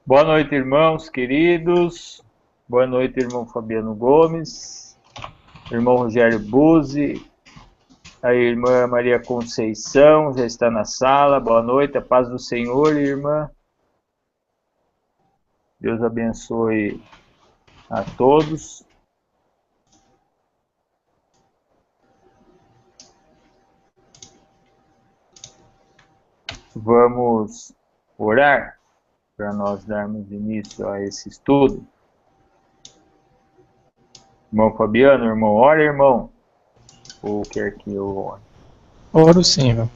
Boa noite, irmãos queridos. Boa noite, irmão Fabiano Gomes, irmão Rogério Buzzi, a irmã Maria Conceição já está na sala. Boa noite, a paz do Senhor, irmã. Deus abençoe a todos. Vamos orar para nós darmos início a esse estudo. Irmão Fabiano, irmão, ora, irmão. Ou quer que eu ore? Oro sim, irmão.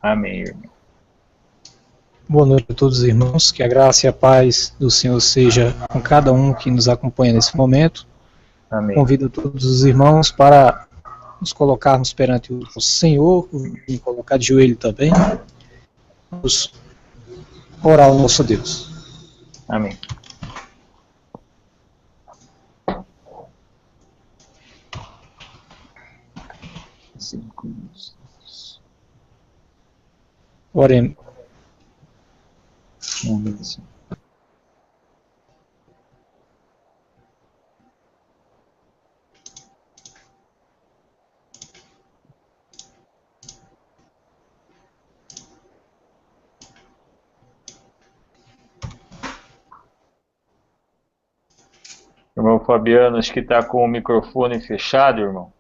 Amém, irmão. Boa noite a todos os irmãos, que a graça e a paz do Senhor seja com cada um que nos acompanha nesse momento. Amém. Convido todos os irmãos para nos colocarmos perante o Senhor, e colocar de joelho também. Vamos orar ao nosso Deus. Amém. Oremos. Irmão Fabiano, acho que está com o microfone fechado, irmão.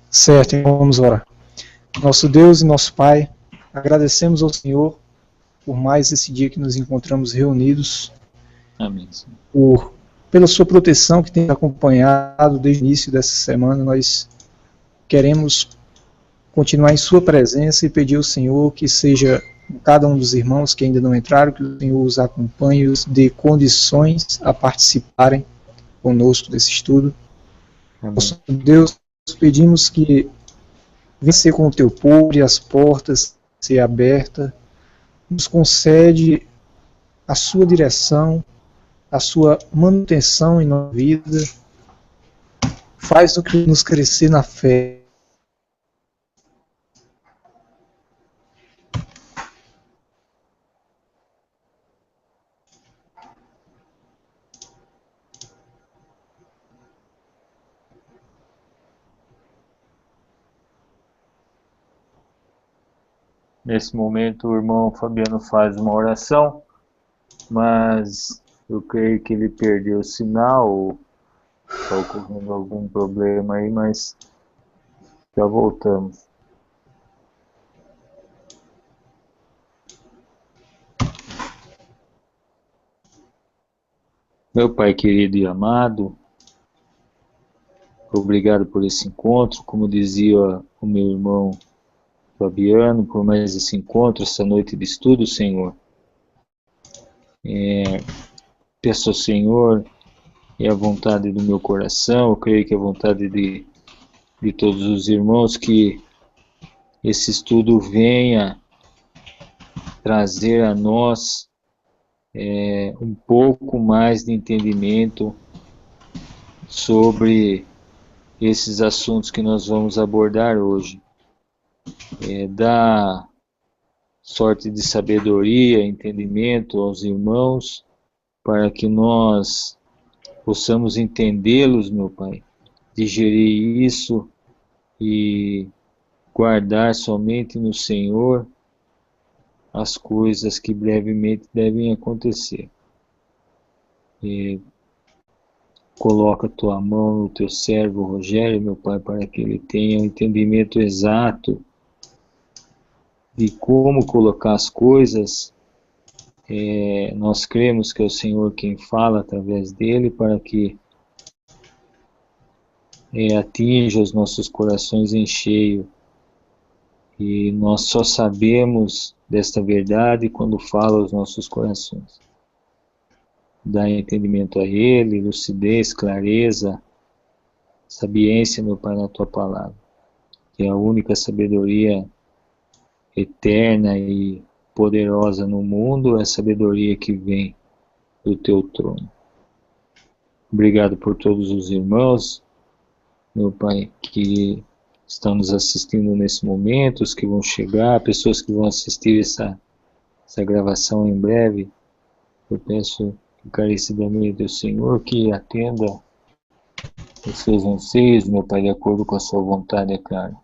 Certo, então vamos orar. Nosso Deus e nosso Pai, agradecemos ao Senhor por mais esse dia que nos encontramos reunidos. Amém. Pela sua proteção que tem acompanhado desde o início dessa semana. Nós queremos continuar em sua presença e pedir ao Senhor que seja cada um dos irmãos que ainda não entraram, que o Senhor os acompanhe e os dê condições a participarem conosco desse estudo. Amém. Nosso Deus, pedimos que venha ser com o teu povo e as portas ser abertas, nos concede a sua direção, a sua manutenção em nossa vida, faz o que nos crescer na fé. Nesse momento o irmão Fabiano faz uma oração, mas eu creio que ele perdeu o sinal ou está ocorrendo algum problema aí, mas já voltamos. Meu Pai querido e amado, obrigado por esse encontro, como dizia o meu irmão Fabiano, por mais esse encontro, essa noite de estudo, Senhor. Peço ao Senhor, é a vontade do meu coração, eu creio que é a vontade de todos os irmãos, que esse estudo venha trazer a nós um pouco mais de entendimento sobre esses assuntos que nós vamos abordar hoje. Dá sorte de sabedoria, entendimento aos irmãos, para que nós possamos entendê-los, meu Pai, digerir isso e guardar somente no Senhor as coisas que brevemente devem acontecer. Coloca a tua mão no teu servo Rogério, meu Pai, para que ele tenha um entendimento exato de como colocar as coisas. Nós cremos que é o Senhor quem fala através dele, para que atinja os nossos corações em cheio. E nós só sabemos desta verdade quando fala aos nossos corações. Dá entendimento a ele, lucidez, clareza, sabiência, meu Pai, na tua palavra, que é a única sabedoria eterna e poderosa no mundo, é a sabedoria que vem do teu trono. Obrigado por todos os irmãos, meu Pai, que estão nos assistindo nesse momento, os que vão chegar, pessoas que vão assistir essa essa gravação em breve. Eu peço encarecidamente ao Senhor que atenda os seus anseios, meu Pai, de acordo com a sua vontade, é claro.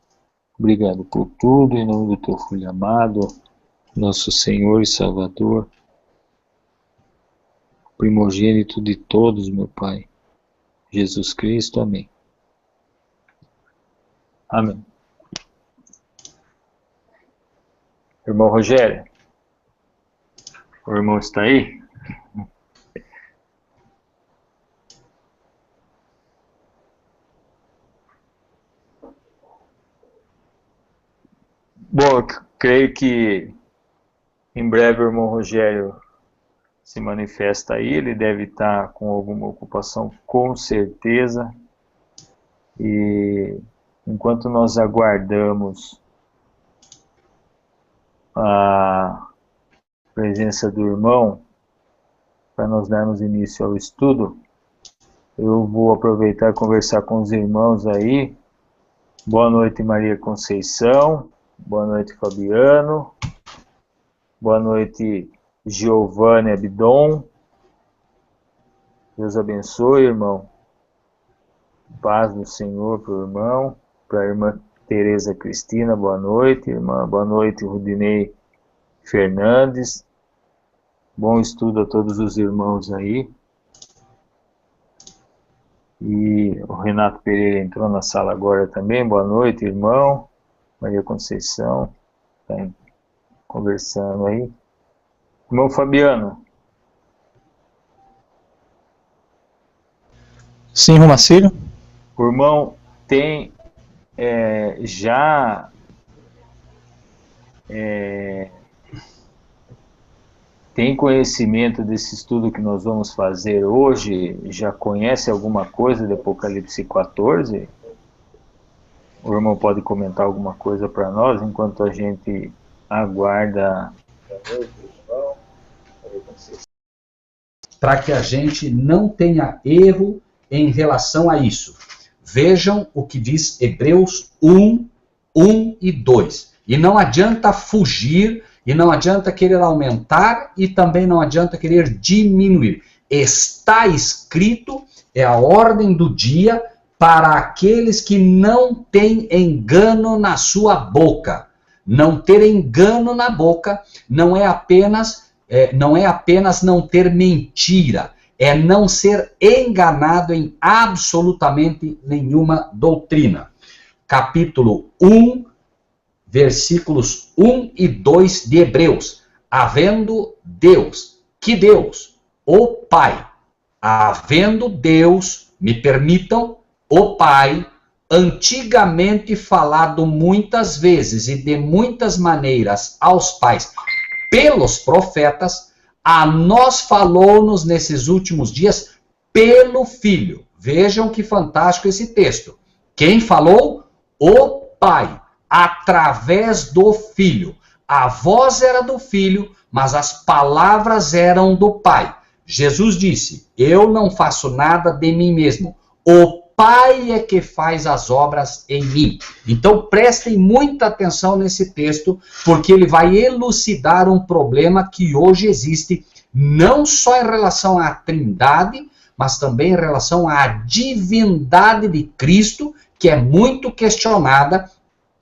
Obrigado por tudo, em nome do teu Filho amado, nosso Senhor e Salvador, primogênito de todos, meu Pai, Jesus Cristo, amém. Amém. Irmão Rogério, o irmão está aí? Bom, eu creio que em breve o irmão Rogério se manifesta aí, ele deve estar com alguma ocupação, com certeza. E enquanto nós aguardamos a presença do irmão, para nós darmos início ao estudo, eu vou aproveitar e conversar com os irmãos aí. Boa noite, Maria Conceição. Boa noite, Fabiano. Boa noite, Giovanni Abdon. Deus abençoe, irmão. Paz do Senhor para o irmão. Para a irmã Tereza Cristina, boa noite, irmã. Boa noite, Rudinei Fernandes. Bom estudo a todos os irmãos aí. E o Renato Pereira entrou na sala agora também. Boa noite, irmão. Maria Conceição está conversando aí. Irmão Fabiano. Sim, irmão Marcílio. O irmão tem tem conhecimento desse estudo que nós vamos fazer hoje? Já conhece alguma coisa de Apocalipse 14? O irmão pode comentar alguma coisa para nós enquanto a gente aguarda. Para que a gente não tenha erro em relação a isso. Vejam o que diz Hebreus 1, 1 e 2. E não adianta fugir, e não adianta querer aumentar, e também não adianta querer diminuir. Está escrito, é a ordem do dia para aqueles que não têm engano na sua boca. Não ter engano na boca não é apenas não ter mentira, é não ser enganado em absolutamente nenhuma doutrina. Capítulo 1, versículos 1 e 2 de Hebreus. Havendo Deus, que Deus? O Pai. Havendo Deus, me permitam, o Pai, antigamente falado muitas vezes e de muitas maneiras aos pais pelos profetas, a nós falou-nos nesses últimos dias pelo Filho. Vejam que fantástico esse texto. Quem falou? O Pai, através do Filho. A voz era do Filho, mas as palavras eram do Pai. Jesus disse, eu não faço nada de mim mesmo. O Pai é que faz as obras em mim. Então prestem muita atenção nesse texto, porque ele vai elucidar um problema que hoje existe, não só em relação à Trindade, mas também em relação à divindade de Cristo, que é muito questionada,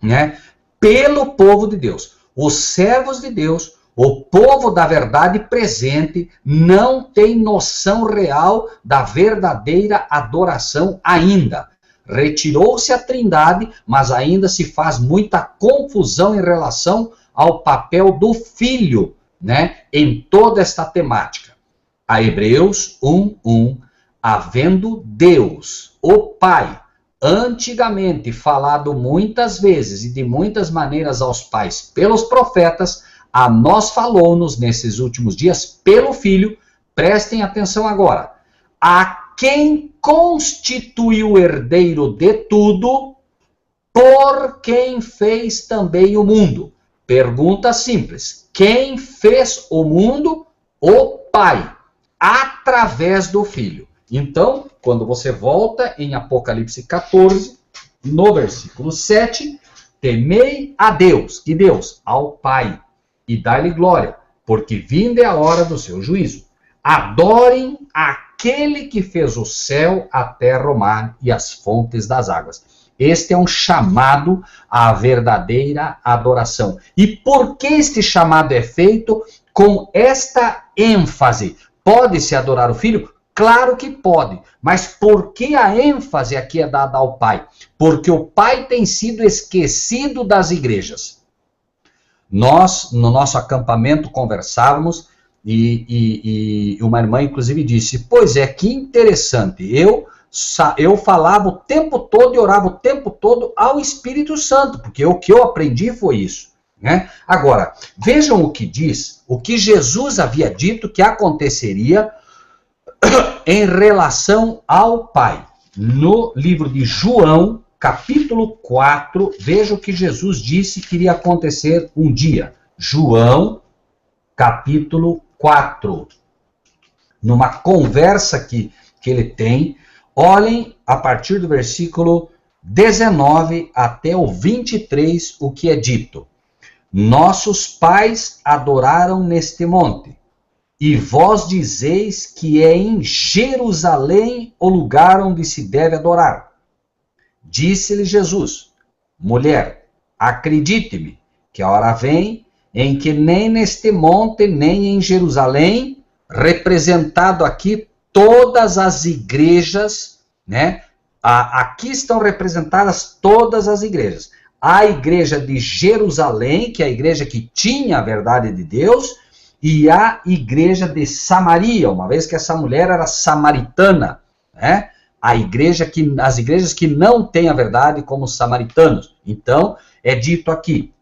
né, pelo povo de Deus. Os servos de Deus, o povo da verdade presente, não tem noção real da verdadeira adoração ainda. Retirou-se a Trindade, mas ainda se faz muita confusão em relação ao papel do Filho, né, em toda esta temática. A Hebreus 1:1, havendo Deus, o Pai, antigamente falado muitas vezes e de muitas maneiras aos pais pelos profetas, a nós falou-nos nesses últimos dias pelo Filho. Prestem atenção agora. A quem constituiu o herdeiro de tudo, por quem fez também o mundo. Pergunta simples. Quem fez o mundo? O Pai, através do Filho. Então, quando você volta em Apocalipse 14, no versículo 7, temei a Deus. Que Deus? Ao Pai. E dai-lhe glória, porque vinda é a hora do seu juízo. Adorem aquele que fez o céu, a terra, o mar e as fontes das águas. Este é um chamado à verdadeira adoração. E por que este chamado é feito com esta ênfase? Pode-se adorar o Filho? Claro que pode. Mas por que a ênfase aqui é dada ao Pai? Porque o Pai tem sido esquecido das igrejas. Nós, no nosso acampamento, conversávamos e uma irmã, inclusive, disse, pois é, que interessante, eu falava o tempo todo e orava o tempo todo ao Espírito Santo, porque o que eu aprendi foi isso. Né? Agora, vejam o que diz, o que Jesus havia dito que aconteceria em relação ao Pai. No livro de João, capítulo 4, veja o que Jesus disse que iria acontecer um dia. João, capítulo 4. Numa conversa que ele tem, olhem a partir do versículo 19 até o 23 o que é dito. Nossos pais adoraram neste monte, e vós dizeis que é em Jerusalém o lugar onde se deve adorar. Disse-lhe Jesus, mulher, acredite-me, que a hora vem em que nem neste monte, nem em Jerusalém, representado aqui todas as igrejas, né? Aqui estão representadas todas as igrejas. A igreja de Jerusalém, que é a igreja que tinha a verdade de Deus, e a igreja de Samaria, uma vez que essa mulher era samaritana, né? As igrejas que não têm a verdade como os samaritanos. Então, é dito aqui,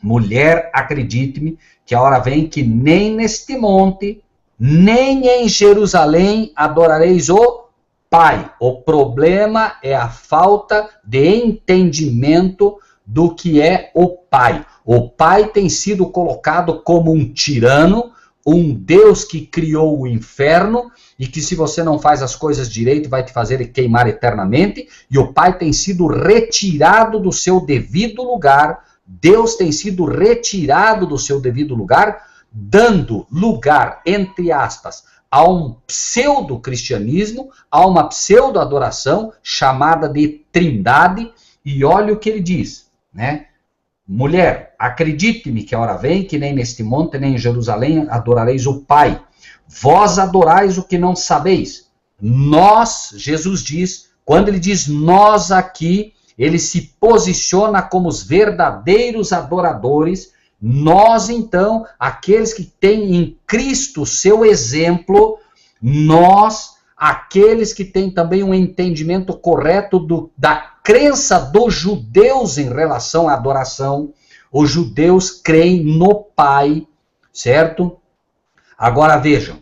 mulher, acredite-me, que a hora vem que nem neste monte, nem em Jerusalém adorareis o Pai. O problema é a falta de entendimento do que é o Pai. O Pai tem sido colocado como um tirano, um Deus que criou o inferno e que se você não faz as coisas direito vai te fazer queimar eternamente, e o Pai tem sido retirado do seu devido lugar, Deus tem sido retirado do seu devido lugar, dando lugar, entre aspas, a um pseudo-cristianismo, a uma pseudo-adoração chamada de trindade, e olha o que ele diz, né? Mulher, acredite-me que a hora vem, que nem neste monte, nem em Jerusalém adorareis o Pai. Vós adorais o que não sabeis. Nós, Jesus diz, quando ele diz nós aqui, ele se posiciona como os verdadeiros adoradores. Nós, então, aqueles que têm em Cristo seu exemplo, nós, aqueles que têm também um entendimento correto da crença dos judeus em relação à adoração, os judeus creem no Pai, certo? Agora vejam,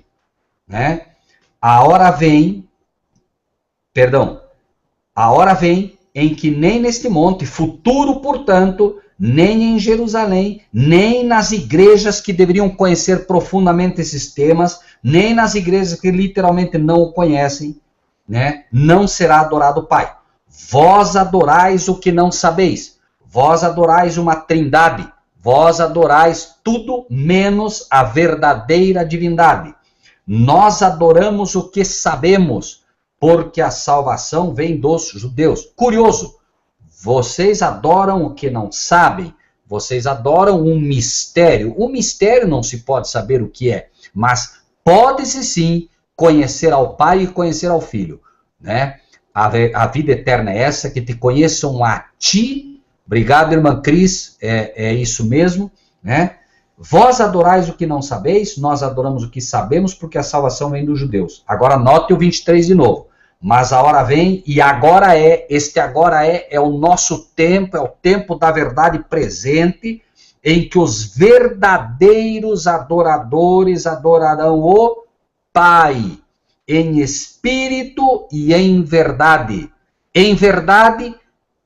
né? A hora vem em que nem neste monte, futuro, portanto, nem em Jerusalém, nem nas igrejas que deveriam conhecer profundamente esses temas, nem nas igrejas que literalmente não o conhecem, né? Não será adorado o Pai. Vós adorais o que não sabeis. Vós adorais uma trindade. Vós adorais tudo menos a verdadeira divindade. Nós adoramos o que sabemos, porque a salvação vem dos judeus. Curioso, vocês adoram o que não sabem, vocês adoram um mistério. O mistério não se pode saber o que é, mas pode-se sim conhecer ao Pai e conhecer ao Filho, né? A vida eterna é essa, que te conheçam a ti. Obrigado, irmã Cris, é isso mesmo, né? Vós adorais o que não sabeis, nós adoramos o que sabemos, porque a salvação vem dos judeus. Agora note o 23 de novo. Mas a hora vem, e agora este agora é o nosso tempo, é o tempo da verdade presente, em que os verdadeiros adoradores adorarão o Pai, em espírito e em verdade. Em verdade,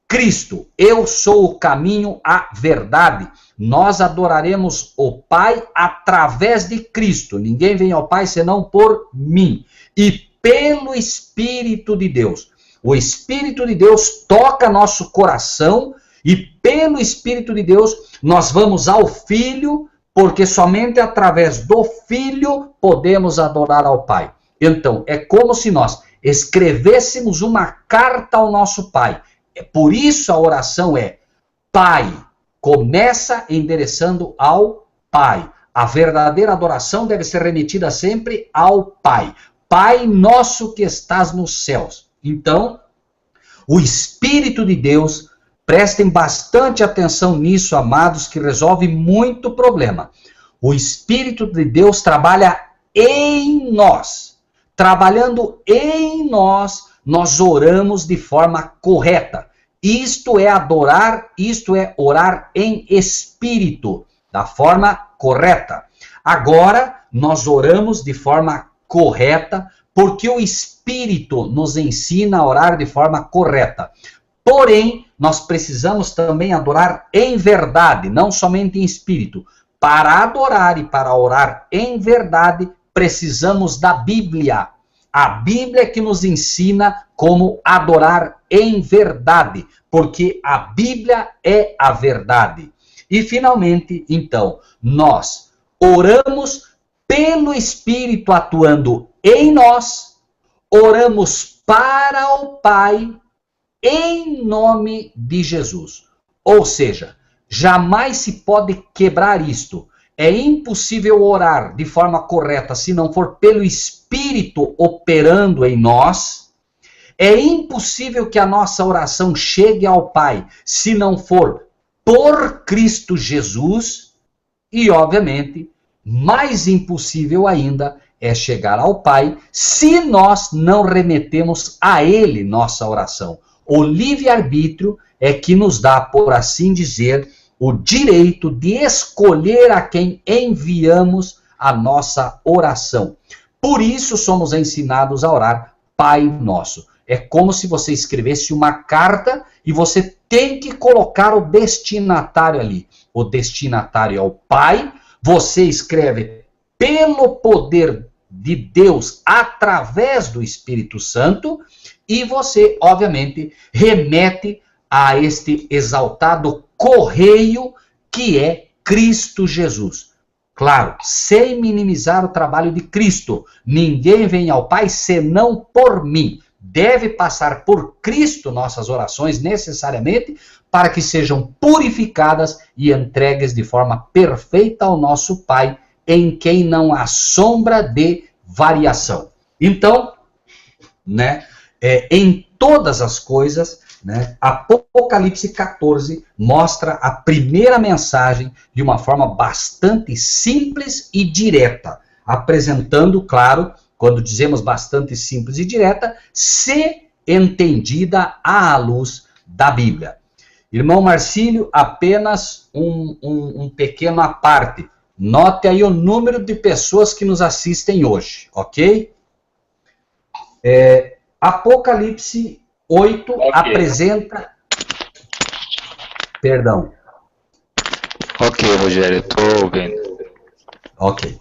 Cristo. Eu sou o caminho, a verdade. Nós adoraremos o Pai através de Cristo. Ninguém vem ao Pai senão por mim. E pelo Espírito de Deus. O Espírito de Deus toca nosso coração e pelo Espírito de Deus nós vamos ao Filho, porque somente através do Filho podemos adorar ao Pai. Então, é como se nós escrevêssemos uma carta ao nosso Pai. Por isso a oração é Pai. Começa endereçando ao Pai. A verdadeira adoração deve ser remetida sempre ao Pai. Pai nosso que estás nos céus. Então, o Espírito de Deus, prestem bastante atenção nisso, amados, que resolve muito problema. O Espírito de Deus trabalha em nós. Trabalhando em nós, nós oramos de forma correta. Isto é adorar, isto é orar em espírito, da forma correta. Agora, nós oramos de forma correta, porque o Espírito nos ensina a orar de forma correta. Porém, nós precisamos também adorar em verdade, não somente em espírito. Para adorar e para orar em verdade, precisamos da Bíblia. A Bíblia é que nos ensina como adorar em verdade, porque a Bíblia é a verdade. E finalmente, então, nós oramos pelo Espírito atuando em nós, oramos para o Pai em nome de Jesus. Ou seja, jamais se pode quebrar isto. É impossível orar de forma correta se não for pelo Espírito operando em nós. É impossível que a nossa oração chegue ao Pai se não for por Cristo Jesus. E, obviamente, mais impossível ainda é chegar ao Pai se nós não remetemos a Ele nossa oração. O livre-arbítrio é que nos dá, por assim dizer, o direito de escolher a quem enviamos a nossa oração. Por isso somos ensinados a orar Pai Nosso. É como se você escrevesse uma carta e você tem que colocar o destinatário ali. O destinatário é o Pai. Você escreve pelo poder de Deus através do Espírito Santo e você, obviamente, remete a este exaltado correio que é Cristo Jesus. Claro, sem minimizar o trabalho de Cristo. Ninguém vem ao Pai senão por mim. Deve passar por Cristo nossas orações necessariamente para que sejam purificadas e entregues de forma perfeita ao nosso Pai, em quem não há sombra de variação. Então, em todas as coisas, Apocalipse 14 mostra a primeira mensagem de uma forma bastante simples e direta, apresentando, claro, quando dizemos bastante simples e direta, se entendida à luz da Bíblia. Irmão Marcílio, apenas um pequeno à parte. Note aí o número de pessoas que nos assistem hoje, ok? Apocalipse 8 apresenta... Perdão. Ok, Rogério, estou vendo. Ok.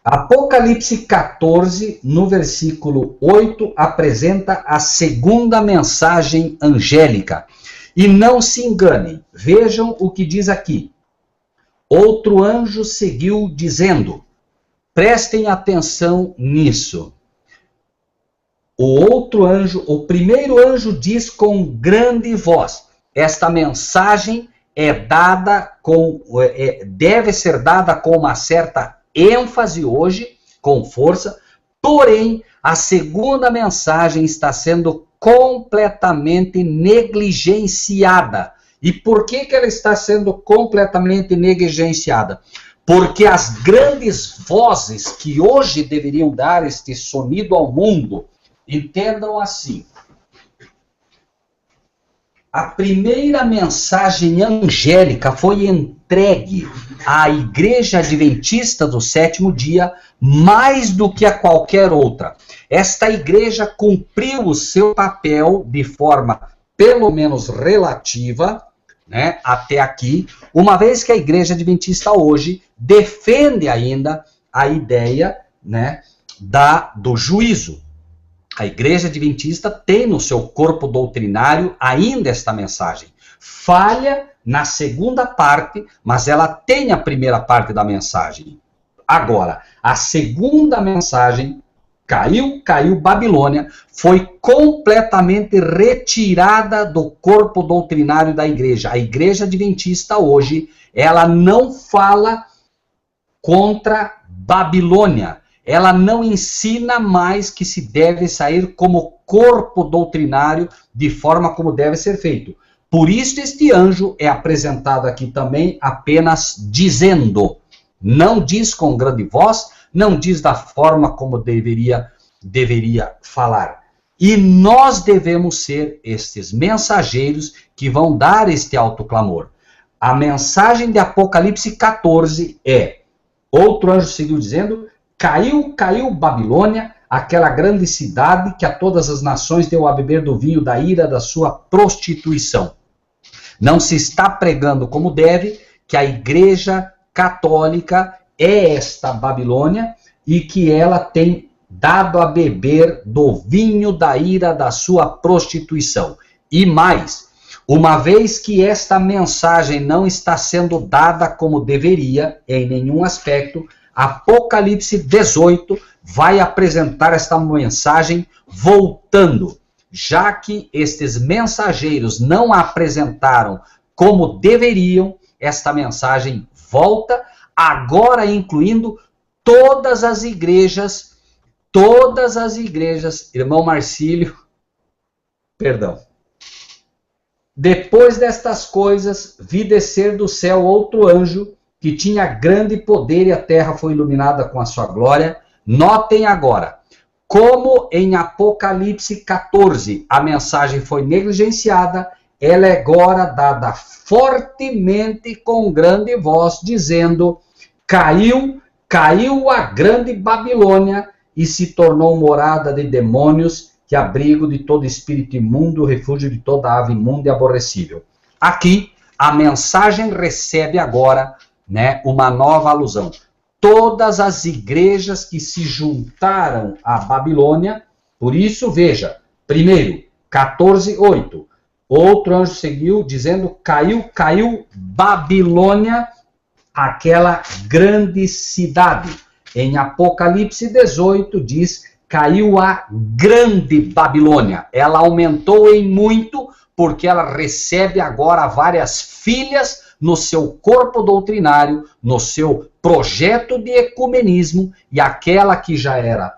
Apocalipse 14, no versículo 8, apresenta a segunda mensagem angélica. E não se enganem, vejam o que diz aqui. Outro anjo seguiu dizendo, prestem atenção nisso. O primeiro anjo diz com grande voz, esta mensagem deve ser dada com uma certa ênfase hoje, com força, porém, a segunda mensagem está sendo completamente negligenciada. E por que ela está sendo completamente negligenciada? Porque as grandes vozes que hoje deveriam dar este sonido ao mundo, entendam assim. A primeira mensagem angélica foi entregue à Igreja Adventista do Sétimo Dia mais do que a qualquer outra. Esta igreja cumpriu o seu papel de forma, pelo menos relativa, até aqui, uma vez que a Igreja Adventista hoje defende ainda a ideia do juízo. A Igreja Adventista tem no seu corpo doutrinário ainda esta mensagem. Falha na segunda parte, mas ela tem a primeira parte da mensagem. Agora, a segunda mensagem, caiu Babilônia, foi completamente retirada do corpo doutrinário da igreja. A igreja adventista hoje, ela não fala contra Babilônia. Ela não ensina mais que se deve sair como corpo doutrinário de forma como deve ser feito. Por isso este anjo é apresentado aqui também apenas dizendo. Não diz com grande voz, não diz da forma como deveria falar. E nós devemos ser estes mensageiros que vão dar este alto clamor. A mensagem de Apocalipse 14 é, outro anjo seguiu dizendo, caiu Babilônia, aquela grande cidade que a todas as nações deu a beber do vinho da ira da sua prostituição. Não se está pregando como deve que a igreja católica é esta Babilônia e que ela tem dado a beber do vinho da ira da sua prostituição. E mais, uma vez que esta mensagem não está sendo dada como deveria, em nenhum aspecto, Apocalipse 18 vai apresentar esta mensagem voltando. Já que estes mensageiros não a apresentaram como deveriam, esta mensagem volta, agora incluindo todas as igrejas, irmão Marcílio, perdão. Depois destas coisas, vi descer do céu outro anjo, que tinha grande poder e a terra foi iluminada com a sua glória. Notem agora, como em Apocalipse 14 a mensagem foi negligenciada, ela é agora dada fortemente com grande voz, dizendo, caiu a grande Babilônia e se tornou morada de demônios, que abrigo de todo espírito imundo, refúgio de toda ave imunda e aborrecível. Aqui, a mensagem recebe agora, uma nova alusão. Todas as igrejas que se juntaram à Babilônia, por isso, veja, primeiro, 14:8, outro anjo seguiu dizendo, caiu Babilônia, aquela grande cidade. Em Apocalipse 18 diz, caiu a grande Babilônia. Ela aumentou em muito, porque ela recebe agora várias filhas no seu corpo doutrinário, no seu projeto de ecumenismo, e aquela que já era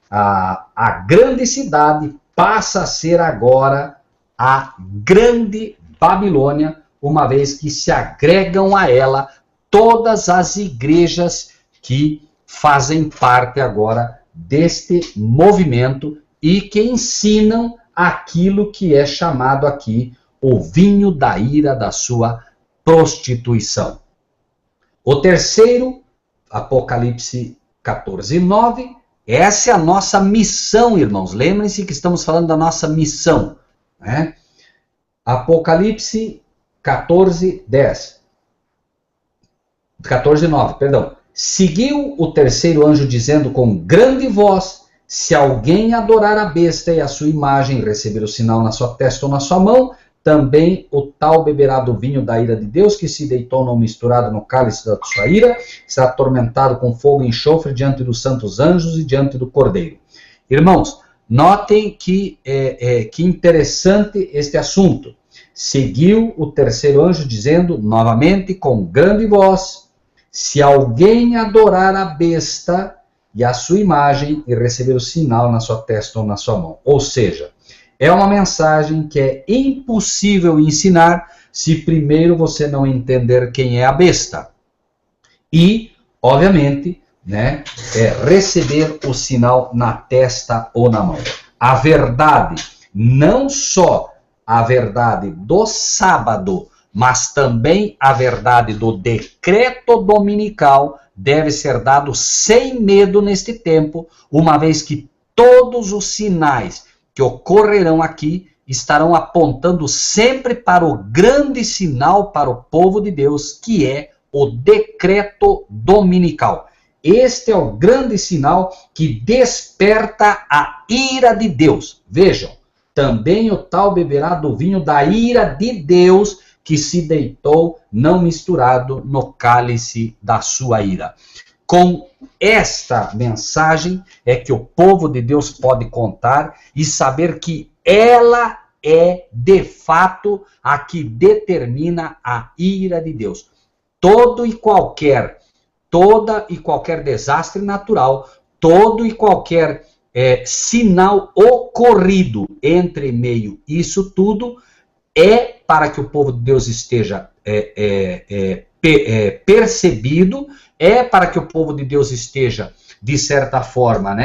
a grande cidade, passa a ser agora a grande Babilônia, uma vez que se agregam a ela todas as igrejas que fazem parte agora deste movimento e que ensinam aquilo que é chamado aqui o vinho da ira da sua prostituição. O terceiro, Apocalipse 14:9, essa é a nossa missão, irmãos. Lembrem-se que estamos falando da nossa missão. Apocalipse 14:9, perdão. Seguiu o terceiro anjo dizendo com grande voz, se alguém adorar a besta e a sua imagem e receber o sinal na sua testa ou na sua mão, também o tal beberá do vinho da ira de Deus, que se deitou não misturado no cálice da sua ira, será atormentado com fogo e enxofre diante dos santos anjos e diante do Cordeiro. Irmãos, notem que interessante este assunto. Seguiu o terceiro anjo dizendo, novamente, com grande voz, se alguém adorar a besta e a sua imagem e receber o sinal na sua testa ou na sua mão. Ou seja, é uma mensagem que é impossível ensinar se primeiro você não entender quem é a besta. E, obviamente, receber o sinal na testa ou na mão. A verdade, não só a verdade do sábado, mas também a verdade do decreto dominical deve ser dado sem medo neste tempo, uma vez que todos os sinais que ocorrerão aqui estarão apontando sempre para o grande sinal para o povo de Deus, que é o decreto dominical. Este é o grande sinal que desperta a ira de Deus. Vejam, também o tal beberá do vinho da ira de Deus, que se deitou, não misturado, no cálice da sua ira. Com esta mensagem é que o povo de Deus pode contar e saber que ela é, de fato, a que determina a ira de Deus. Toda e qualquer desastre natural, todo e qualquer sinal ocorrido entre meio isso tudo é para que o povo de Deus esteja percebido, é para que o povo de Deus esteja, de certa forma,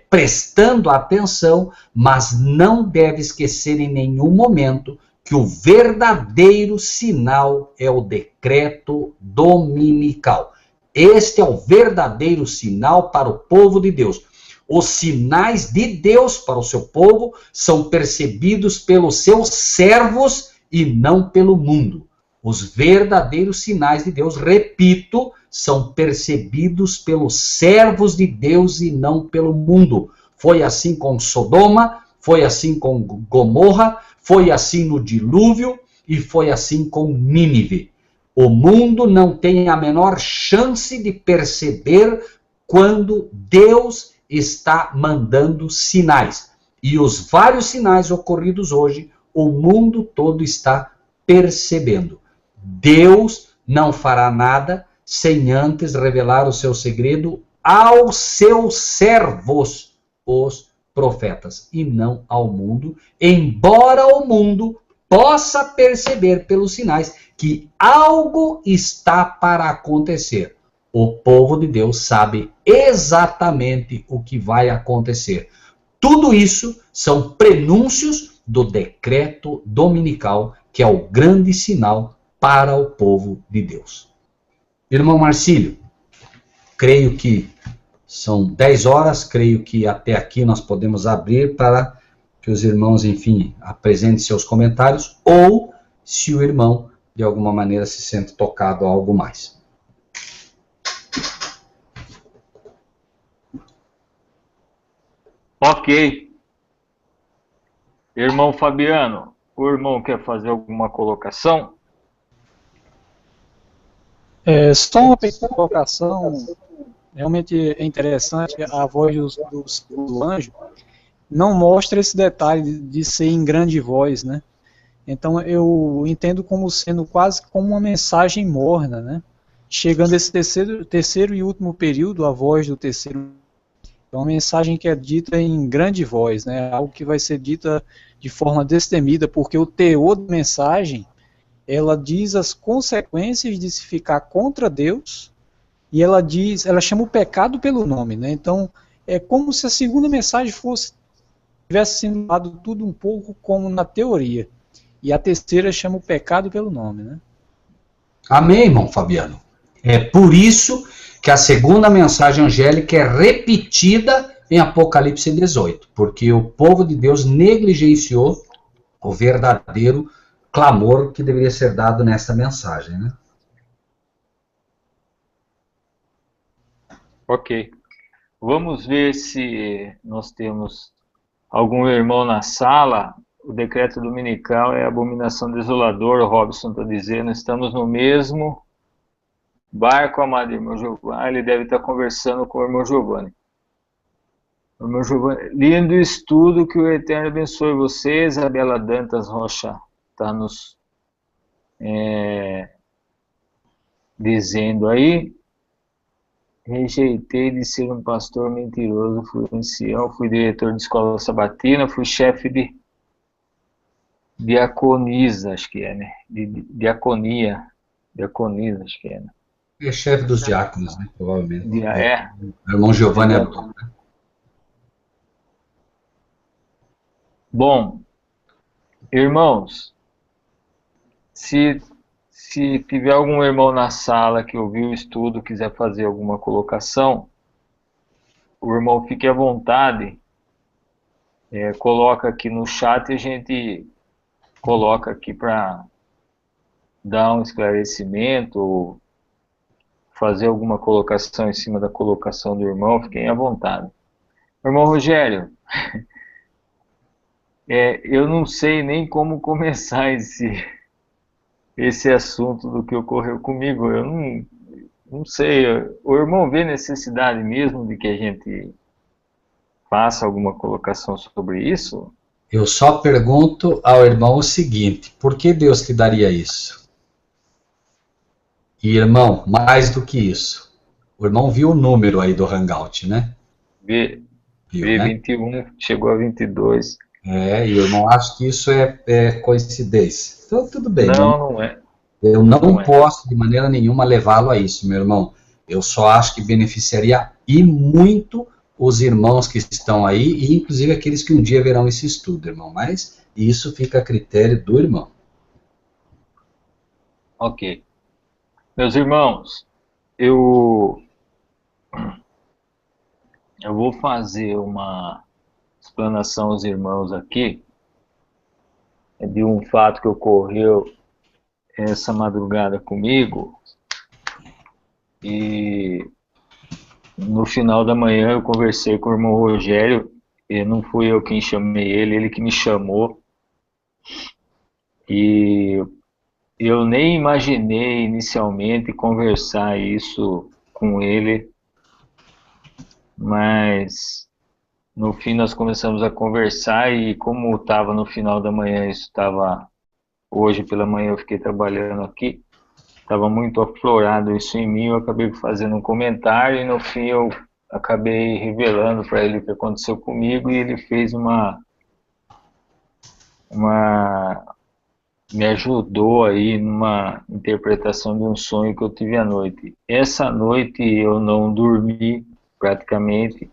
prestando atenção, mas não deve esquecer em nenhum momento que o verdadeiro sinal é o decreto dominical. Este é o verdadeiro sinal para o povo de Deus. Os sinais de Deus para o seu povo são percebidos pelos seus servos e não pelo mundo. Os verdadeiros sinais de Deus, repito, são percebidos pelos servos de Deus e não pelo mundo. Foi assim com Sodoma, foi assim com Gomorra, foi assim no dilúvio e foi assim com Nínive. O mundo não tem a menor chance de perceber quando Deus está mandando sinais. E os vários sinais ocorridos hoje, o mundo todo está percebendo. Deus não fará nada sem antes revelar o seu segredo aos seus servos, os profetas, e não ao mundo, embora o mundo possa perceber pelos sinais que algo está para acontecer. O povo de Deus sabe exatamente o que vai acontecer. Tudo isso são prenúncios do decreto dominical, que é o grande sinal para o povo de Deus. Irmão Marcílio, creio que são 10 horas, creio que até aqui nós podemos abrir para que os irmãos, enfim, apresentem seus comentários, ou se o irmão, de alguma maneira, se sente tocado a algo mais. Ok. Irmão Fabiano, o irmão quer fazer alguma colocação? Só uma pequena colocação. Realmente é interessante, a voz do anjo não mostra esse detalhe de ser em grande voz, né? Então eu entendo como sendo quase como uma mensagem morna, né? Chegando esse terceiro e último período, a voz do terceiro é uma mensagem que é dita em grande voz, né? Algo que vai ser dita de forma destemida, porque o teor da mensagem, ela diz as consequências de se ficar contra Deus, e ela chama o pecado pelo nome, né? Então é como se a segunda mensagem tivesse sido dado tudo um pouco como na teoria, e a terceira chama o pecado pelo nome, né? Amém, irmão Fabiano. É por isso que a segunda mensagem angélica é repetida em Apocalipse 18, porque o povo de Deus negligenciou o verdadeiro clamor que deveria ser dado nessa mensagem, né? Ok. Vamos ver se nós temos algum irmão na sala. O decreto dominical é abominação desoladora, o Robson está dizendo. Estamos no mesmo barco, amado irmão Giovanni. Ele deve estar conversando com o irmão Giovanni. Irmão Giovanni, lindo estudo, que o Eterno abençoe vocês. A Bela Dantas Rocha está nos dizendo aí. Rejeitei de ser um pastor mentiroso, fui ancião, fui diretor de escola sabatina, fui chefe de diaconisa, acho que é, né? Diaconisa, acho que é, né? É chefe dos diáconos, né? Provavelmente. O irmão Giovanni é bom, né? Bom, irmãos, se tiver algum irmão na sala que ouviu o estudo, quiser fazer alguma colocação, o irmão fique à vontade, coloca aqui no chat e a gente coloca aqui para dar um esclarecimento ou fazer alguma colocação em cima da colocação do irmão, fiquem à vontade. Irmão Rogério, Eu não sei nem como começar esse assunto do que ocorreu comigo. Eu não sei. O irmão vê necessidade mesmo de que a gente faça alguma colocação sobre isso? Eu só pergunto ao irmão o seguinte: por que Deus te daria isso? E irmão, mais do que isso, o irmão viu o número aí do Hangout, né? V, Viu, né? V21 chegou a 22. E o irmão acha que isso é coincidência. Então, tudo bem, meu irmão. Não, não é. Eu não Não é. posso de maneira nenhuma levá-lo a isso, meu irmão. Eu só acho que beneficiaria e muito os irmãos que estão aí, e inclusive aqueles que um dia verão esse estudo, irmão. Mas isso fica a critério do irmão. Ok. Meus irmãos, eu vou fazer uma explanação aos irmãos aqui de um fato que ocorreu essa madrugada comigo, e no final da manhã eu conversei com o irmão Rogério, e não fui eu quem chamei ele que me chamou, e eu nem imaginei inicialmente conversar isso com ele, mas no fim nós começamos a conversar, e como estava no final da manhã, isso estava, hoje pela manhã eu fiquei trabalhando aqui, estava muito aflorado isso em mim, eu acabei fazendo um comentário, e no fim eu acabei revelando para ele o que aconteceu comigo, e ele fez me ajudou aí numa interpretação de um sonho que eu tive à noite. Essa noite eu não dormi praticamente,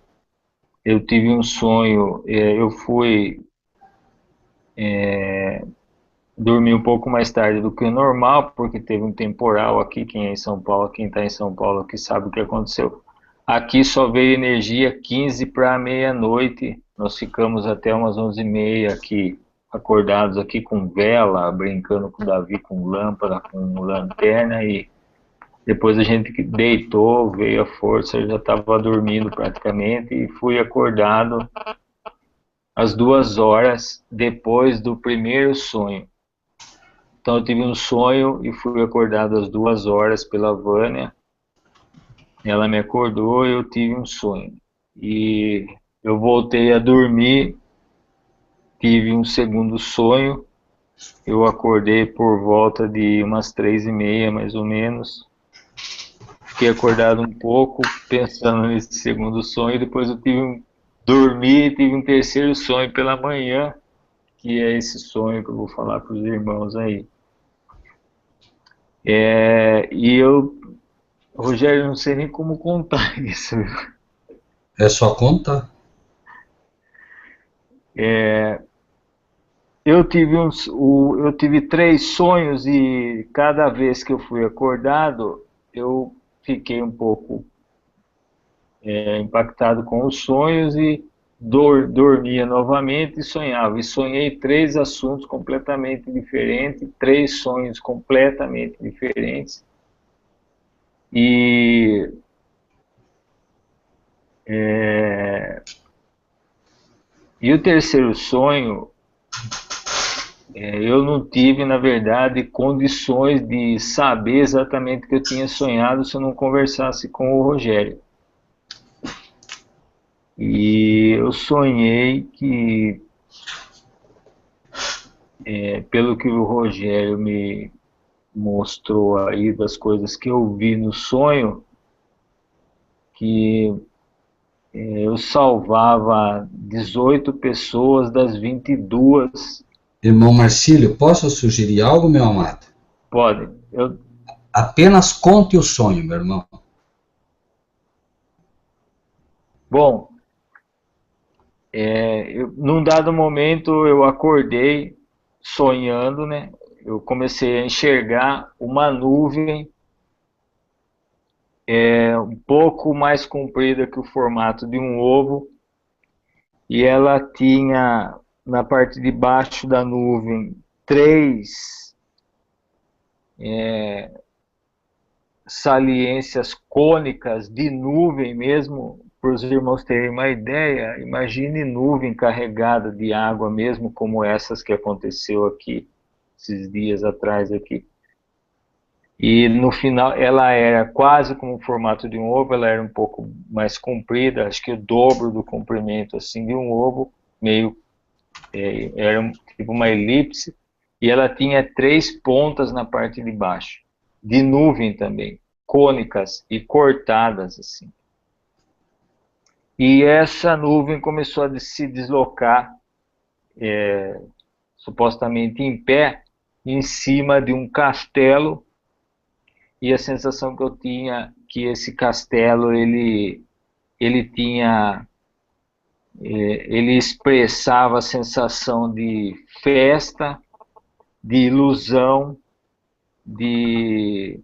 eu tive um sonho, eu fui dormir um pouco mais tarde do que o normal, porque teve um temporal aqui, quem é em São Paulo, quem está em São Paulo aqui sabe o que aconteceu. Aqui só veio energia 15 para meia-noite, nós ficamos até umas 11h30 aqui, acordados aqui com vela, brincando com o Davi com lâmpada, com lanterna, e depois a gente deitou, veio a força, eu já estava dormindo praticamente, e fui acordado às 2 horas depois do primeiro sonho. Então eu tive um sonho e fui acordado às 2 horas pela Vânia. Ela me acordou e eu tive um sonho. E eu voltei a dormir, tive um segundo sonho. Eu acordei por volta de umas 3h30, mais ou menos. Fiquei acordado um pouco, pensando nesse segundo sonho. Depois eu dormi e tive um terceiro sonho pela manhã, que é esse sonho que eu vou falar para os irmãos aí. E eu, Rogério, não sei nem como contar isso. É só contar. Eu tive 3 sonhos, e cada vez que eu fui acordado, eu fiquei um pouco impactado com os sonhos, e dormia novamente e sonhava. E sonhei 3 assuntos completamente diferentes, 3 sonhos completamente diferentes. E o terceiro sonho, eu não tive, na verdade, condições de saber exatamente o que eu tinha sonhado se eu não conversasse com o Rogério. E eu sonhei que, pelo que o Rogério me mostrou aí, das coisas que eu vi no sonho, que eu salvava 18 pessoas das 22. Irmão Marcílio, posso sugerir algo, meu amado? Pode. Apenas conte o sonho, meu irmão. Bom, num dado momento eu acordei sonhando, né? Eu comecei a enxergar uma nuvem um pouco mais comprida que o formato de um ovo, e ela tinha na parte de baixo da nuvem 3 saliências cônicas de nuvem mesmo, os irmãos terem uma ideia, imagine nuvem carregada de água mesmo, como essas que aconteceu aqui, esses dias atrás aqui. E no final ela era quase como o formato de um ovo, ela era um pouco mais comprida, acho que o dobro do comprimento assim de um ovo, meio era tipo uma elipse, e ela tinha 3 pontas na parte de baixo, de nuvem também, cônicas e cortadas assim. E essa nuvem começou a se deslocar, supostamente em pé, em cima de um castelo, e a sensação que eu tinha que esse castelo ele tinha ele expressava a sensação de festa, de ilusão, de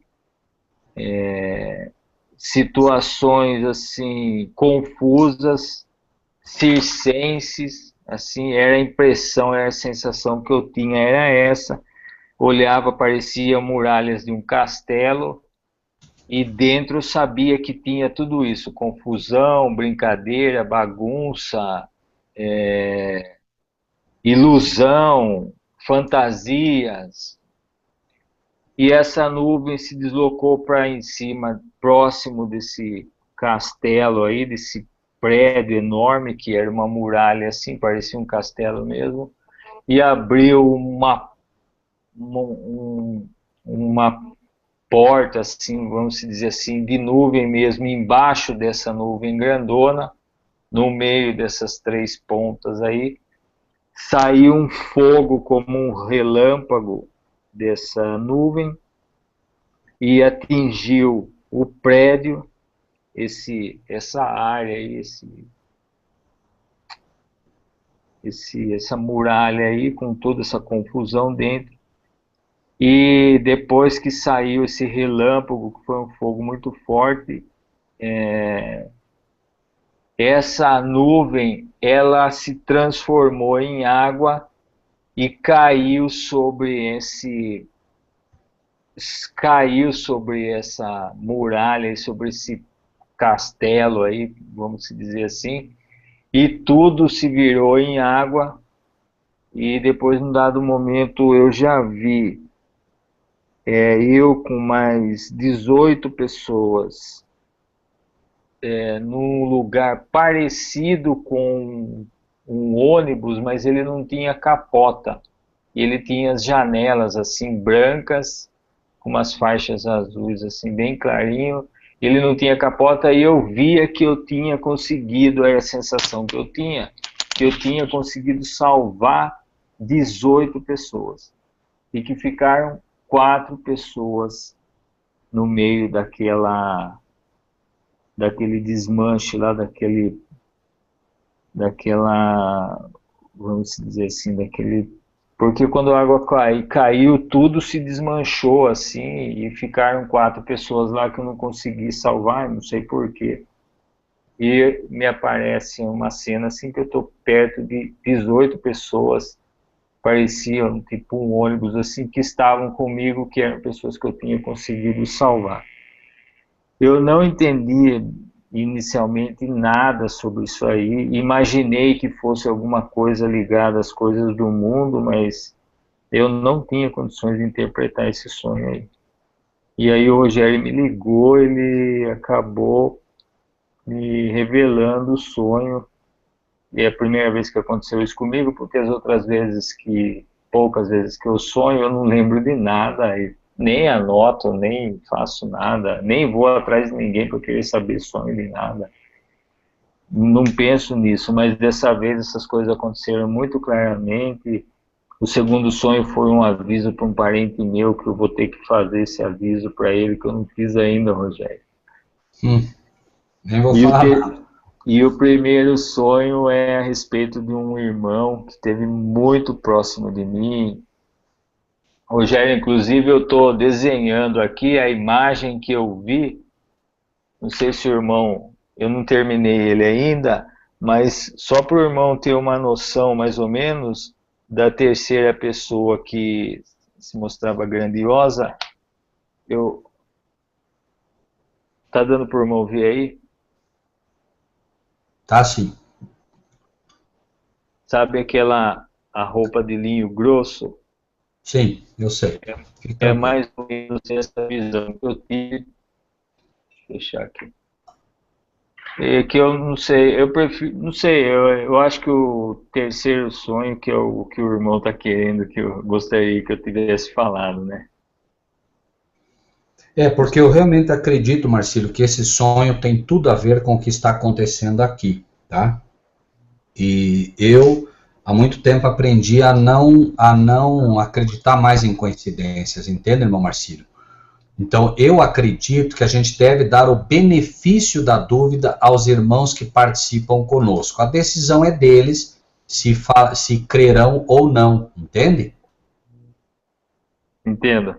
situações assim confusas, circenses, assim era a impressão, era a sensação que eu tinha, era essa. Olhava, parecia muralhas de um castelo, e dentro eu sabia que tinha tudo isso, confusão, brincadeira, bagunça, ilusão, fantasias. E essa nuvem se deslocou para em cima, próximo desse castelo aí, desse prédio enorme, que era uma muralha assim, parecia um castelo mesmo, e abriu uma porta, assim, vamos dizer assim, de nuvem mesmo, embaixo dessa nuvem grandona, no meio dessas 3 pontas aí, saiu um fogo como um relâmpago dessa nuvem e atingiu o prédio, essa área aí, essa muralha aí, com toda essa confusão dentro. E depois que saiu esse relâmpago, que foi um fogo muito forte, essa nuvem, ela se transformou em água e caiu sobre essa muralha, sobre esse castelo aí, vamos dizer assim, e tudo se virou em água. E depois, num dado momento, eu já vi eu com mais 18 pessoas num lugar parecido com um ônibus, mas ele não tinha capota. Ele tinha as janelas assim brancas, com umas faixas azuis assim bem clarinho. Ele não tinha capota e eu via que eu tinha conseguido, era a sensação que eu tinha conseguido salvar 18 pessoas. E que ficaram 4 pessoas no meio daquele desmanche lá, vamos dizer assim, porque quando a água caiu, tudo se desmanchou assim, e ficaram 4 pessoas lá que eu não consegui salvar, não sei porquê. E me aparece uma cena assim que eu estou perto de 18 pessoas, pareciam tipo um ônibus assim, que estavam comigo, que eram pessoas que eu tinha conseguido salvar. Eu não entendi inicialmente nada sobre isso aí, imaginei que fosse alguma coisa ligada às coisas do mundo, mas eu não tinha condições de interpretar esse sonho aí. E aí o Rogério me ligou, ele acabou me revelando o sonho, e é a primeira vez que aconteceu isso comigo, porque as outras vezes poucas vezes que eu sonho, eu não lembro de nada, nem anoto, nem faço nada, nem vou atrás de ninguém para querer saber sonho de nada. Não penso nisso, mas dessa vez essas coisas aconteceram muito claramente. O segundo sonho foi um aviso para um parente meu, que eu vou ter que fazer esse aviso para ele, que eu não fiz ainda, Rogério. Nem vou falar nada. E o primeiro sonho é a respeito de um irmão que esteve muito próximo de mim. Rogério, inclusive eu estou desenhando aqui a imagem que eu vi. Não sei se o irmão, eu não terminei ele ainda, mas só para o irmão ter uma noção mais ou menos da terceira pessoa que se mostrava grandiosa, tá dando para o irmão ver aí? Tá sim. Sabe a roupa de linho grosso? Sim, eu sei. Fique É tranquilo. mais ou menos essa visão que eu tive. Deixa eu fechar aqui. É que eu não sei, eu prefiro, não sei, eu acho que o terceiro sonho que, que o irmão está querendo, que eu gostaria que eu tivesse falado, né? Porque eu realmente acredito, Marcílio, que esse sonho tem tudo a ver com o que está acontecendo aqui, tá? E eu, há muito tempo, aprendi a não acreditar mais em coincidências, entende, irmão Marcílio? Então, eu acredito que a gente deve dar o benefício da dúvida aos irmãos que participam conosco. A decisão é deles se crerão ou não, entende? Entenda.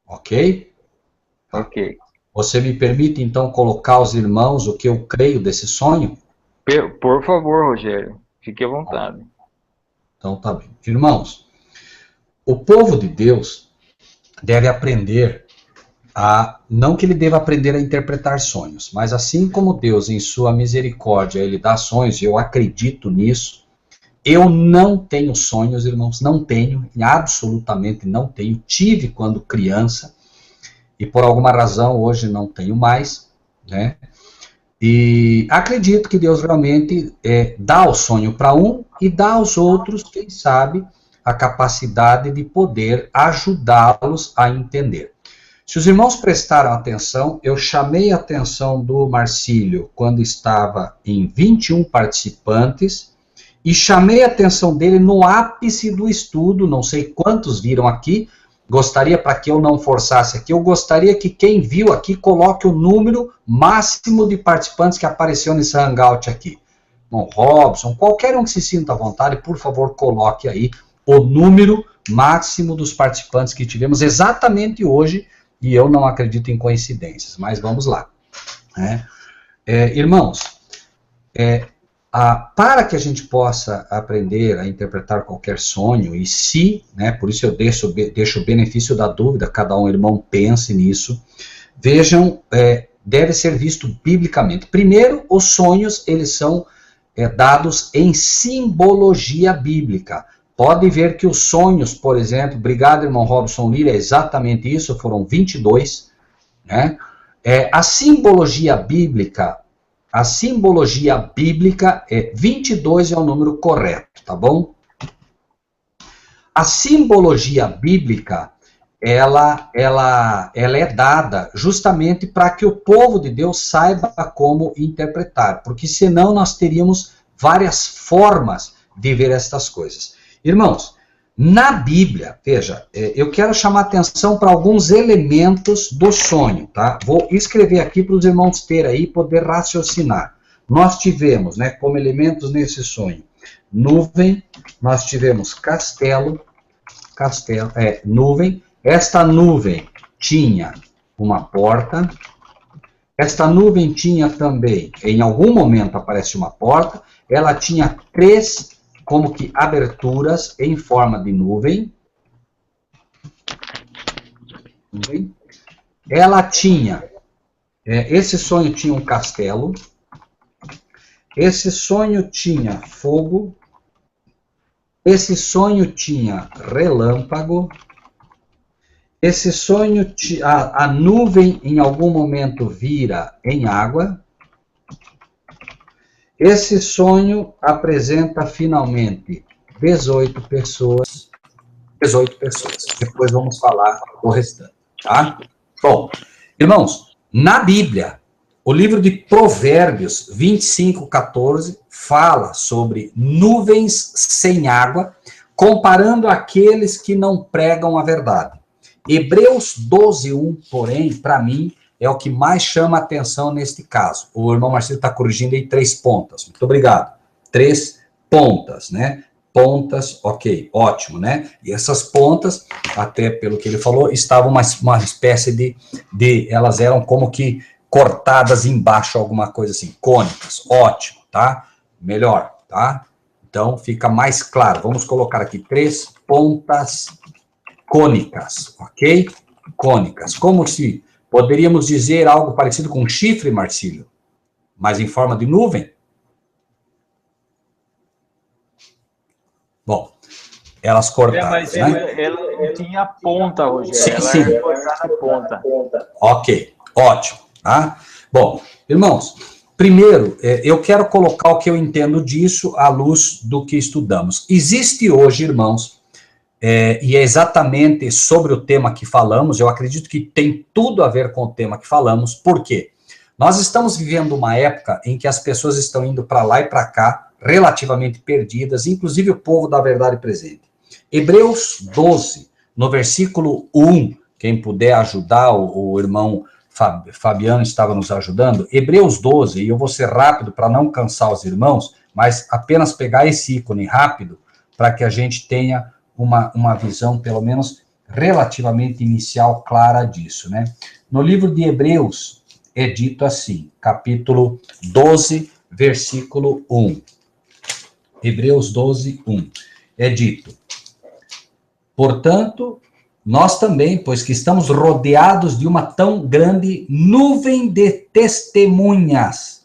Ok? Ok. Você me permite, então, colocar aos irmãos o que eu creio desse sonho? Por favor, Rogério, fique à vontade. Então, tá bem. Irmãos, o povo de Deus deve aprender não que ele deva aprender a interpretar sonhos, mas assim como Deus, em sua misericórdia, ele dá sonhos, e eu acredito nisso, eu não tenho sonhos, irmãos, não tenho, absolutamente não tenho. Tive quando criança, e por alguma razão hoje não tenho mais, né? E acredito que Deus realmente dá o sonho para um e dá aos outros, quem sabe, a capacidade de poder ajudá-los a entender. Se os irmãos prestaram atenção, eu chamei a atenção do Marcílio quando estava em 21 participantes e chamei a atenção dele no ápice do estudo, não sei quantos viram aqui, gostaria, para que eu não forçasse aqui, eu gostaria que quem viu aqui coloque o número máximo de participantes que apareceu nesse hangout aqui. Bom, Robson, qualquer um que se sinta à vontade, por favor, coloque aí o número máximo dos participantes que tivemos exatamente hoje, e eu não acredito em coincidências, mas vamos lá. Irmãos, para que a gente possa aprender a interpretar qualquer sonho, e se, por isso eu deixo o benefício da dúvida, cada um irmão pense nisso, vejam, deve ser visto biblicamente. Primeiro, os sonhos, eles são dados em simbologia bíblica. Pode ver que os sonhos, por exemplo, obrigado, irmão Robson Lira, é exatamente isso, foram 22, né? A simbologia bíblica, 22 é o número correto, tá bom? A simbologia bíblica, ela é dada justamente para que o povo de Deus saiba como interpretar, porque senão nós teríamos várias formas de ver estas coisas. Irmãos, na Bíblia, veja, eu quero chamar atenção para alguns elementos do sonho, tá? Vou escrever aqui para os irmãos terem aí, poder raciocinar. Nós tivemos, como elementos nesse sonho, nuvem, nós tivemos castelo, nuvem. Esta nuvem tinha uma porta, esta nuvem tinha também, em algum momento aparece uma porta, ela tinha 3 como que aberturas em forma de nuvem. Ela tinha, esse sonho tinha um castelo, esse sonho tinha fogo, esse sonho tinha relâmpago, esse sonho, a nuvem em algum momento vira em água. Esse sonho apresenta finalmente 18 pessoas. Depois vamos falar o restante, tá? Bom, irmãos, na Bíblia, o livro de Provérbios 25:14 fala sobre nuvens sem água, comparando aqueles que não pregam a verdade. Hebreus 12:1, porém, para mim, é o que mais chama a atenção neste caso. O irmão Marcelo está corrigindo aí 3 pontas. Muito obrigado. 3 pontas, né? Pontas, ok, ótimo, né? E essas pontas, até pelo que ele falou, estavam uma espécie de elas eram como que cortadas embaixo, alguma coisa assim, cônicas, ótimo, tá? Melhor, tá? Então, fica mais claro. Vamos colocar aqui 3 pontas cônicas, ok? Cônicas, como se poderíamos dizer algo parecido com chifre, Marcílio, mas em forma de nuvem? Bom, elas cortaram, mas né? ela não tinha ponta, Rogério. Sim, ela sim. era cortada na ponta. Ok, ótimo. Tá? Bom, irmãos, primeiro, eu quero colocar o que eu entendo disso à luz do que estudamos. Existe hoje, irmãos, e é exatamente sobre o tema que falamos, eu acredito que tem tudo a ver com o tema que falamos, por quê? Nós estamos vivendo uma época em que as pessoas estão indo para lá e para cá, relativamente perdidas, inclusive o povo da verdade presente. Hebreus 12, no versículo 1, quem puder ajudar, o irmão Fabiano estava nos ajudando, Hebreus 12, e eu vou ser rápido para não cansar os irmãos, mas apenas pegar esse ícone rápido, para que a gente tenha uma visão, pelo menos, relativamente inicial, clara disso, né? No livro de Hebreus, é dito assim, capítulo 12, versículo 1. Hebreus 12, 1. É dito: portanto, nós também, pois que estamos rodeados de uma tão grande nuvem de testemunhas,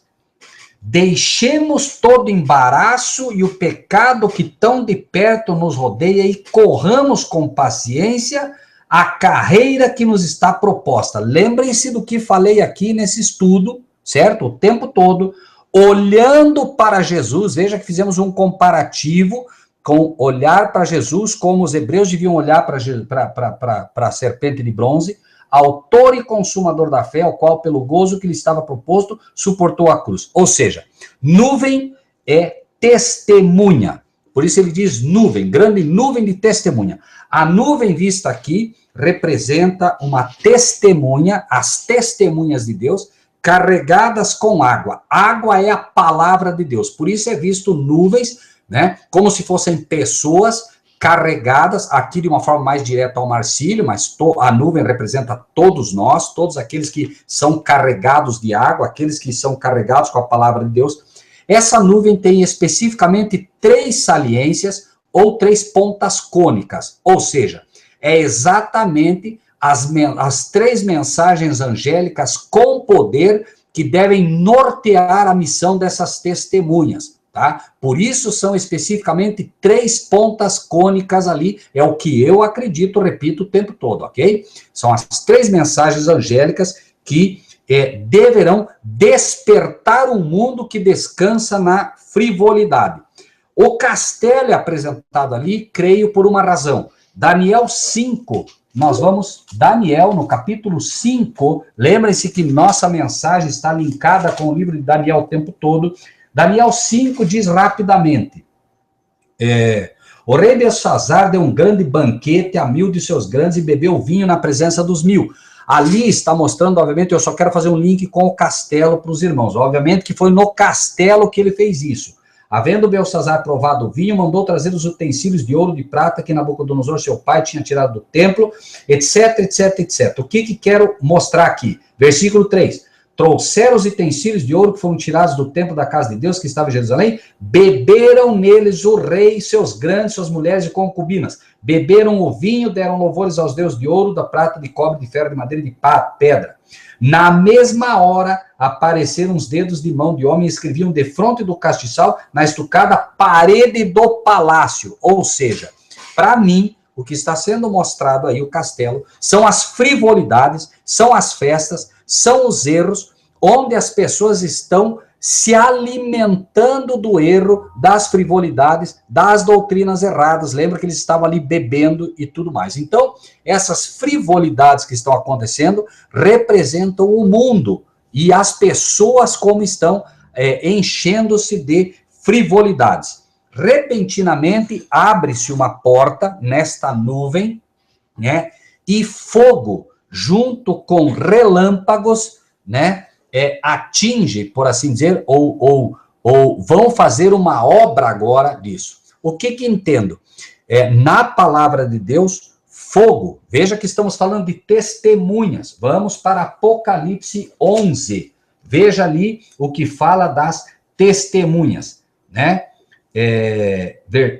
deixemos todo embaraço e o pecado que tão de perto nos rodeia e corramos com paciência a carreira que nos está proposta. Lembrem-se do que falei aqui nesse estudo, certo? O tempo todo, olhando para Jesus. Veja que fizemos um comparativo com olhar para Jesus, como os hebreus deviam olhar para a serpente de bronze, autor e consumador da fé, ao qual, pelo gozo que lhe estava proposto, suportou a cruz. Ou seja, nuvem é testemunha. Por isso ele diz nuvem, grande nuvem de testemunha. A nuvem vista aqui representa uma testemunha, as testemunhas de Deus, carregadas com água. Água é a palavra de Deus. Por isso é visto nuvens, né, como se fossem pessoas carregadas, aqui de uma forma mais direta ao Marcílio, mas a nuvem representa todos nós, todos aqueles que são carregados de água, aqueles que são carregados com a palavra de Deus. Essa nuvem tem especificamente 3 saliências ou 3 pontas cônicas, ou seja, é exatamente as 3 mensagens angélicas com poder que devem nortear a missão dessas testemunhas. Tá? Por isso são especificamente 3 pontas cônicas ali, é o que eu acredito, repito o tempo todo, ok? São as 3 mensagens angélicas que deverão despertar um mundo que descansa na frivolidade. O castelo é apresentado ali, creio, por uma razão. Daniel 5, nós vamos, Daniel, no capítulo 5, lembrem-se que nossa mensagem está linkada com o livro de Daniel o tempo todo. Daniel 5 diz rapidamente, o rei Belsazar deu um grande banquete a 1000 de seus grandes e bebeu vinho na presença dos 1000. Ali está mostrando, obviamente, eu só quero fazer um link com o castelo para os irmãos. Obviamente que foi no castelo que ele fez isso. Havendo Belsazar provado o vinho, mandou trazer os utensílios de ouro e de prata que Nabucodonosor, seu pai, tinha tirado do templo, etc, etc, etc. O que quero mostrar aqui? Versículo 3. Trouxeram os utensílios de ouro que foram tirados do templo da casa de Deus, que estava em Jerusalém, beberam neles o rei, seus grandes, suas mulheres e concubinas. Beberam o vinho, deram louvores aos deuses de ouro, da prata, de cobre, de ferro, de madeira e de pedra. Na mesma hora, apareceram os dedos de mão de homem e escreviam defronte do castiçal na estucada parede do palácio. Ou seja, para mim, o que está sendo mostrado aí, o castelo, são as frivolidades, são as festas, são os erros, onde as pessoas estão se alimentando do erro, das frivolidades, das doutrinas erradas. Lembra que eles estavam ali bebendo e tudo mais. Então, essas frivolidades que estão acontecendo representam o mundo e as pessoas como estão enchendo-se de frivolidades. Repentinamente, abre-se uma porta nesta nuvem, né? E fogo, junto com relâmpagos, né? Atinge, por assim dizer, ou vão fazer uma obra agora disso. O que entendo? Na palavra de Deus, fogo. Veja que estamos falando de testemunhas. Vamos para Apocalipse 11. Veja ali o que fala das testemunhas, né?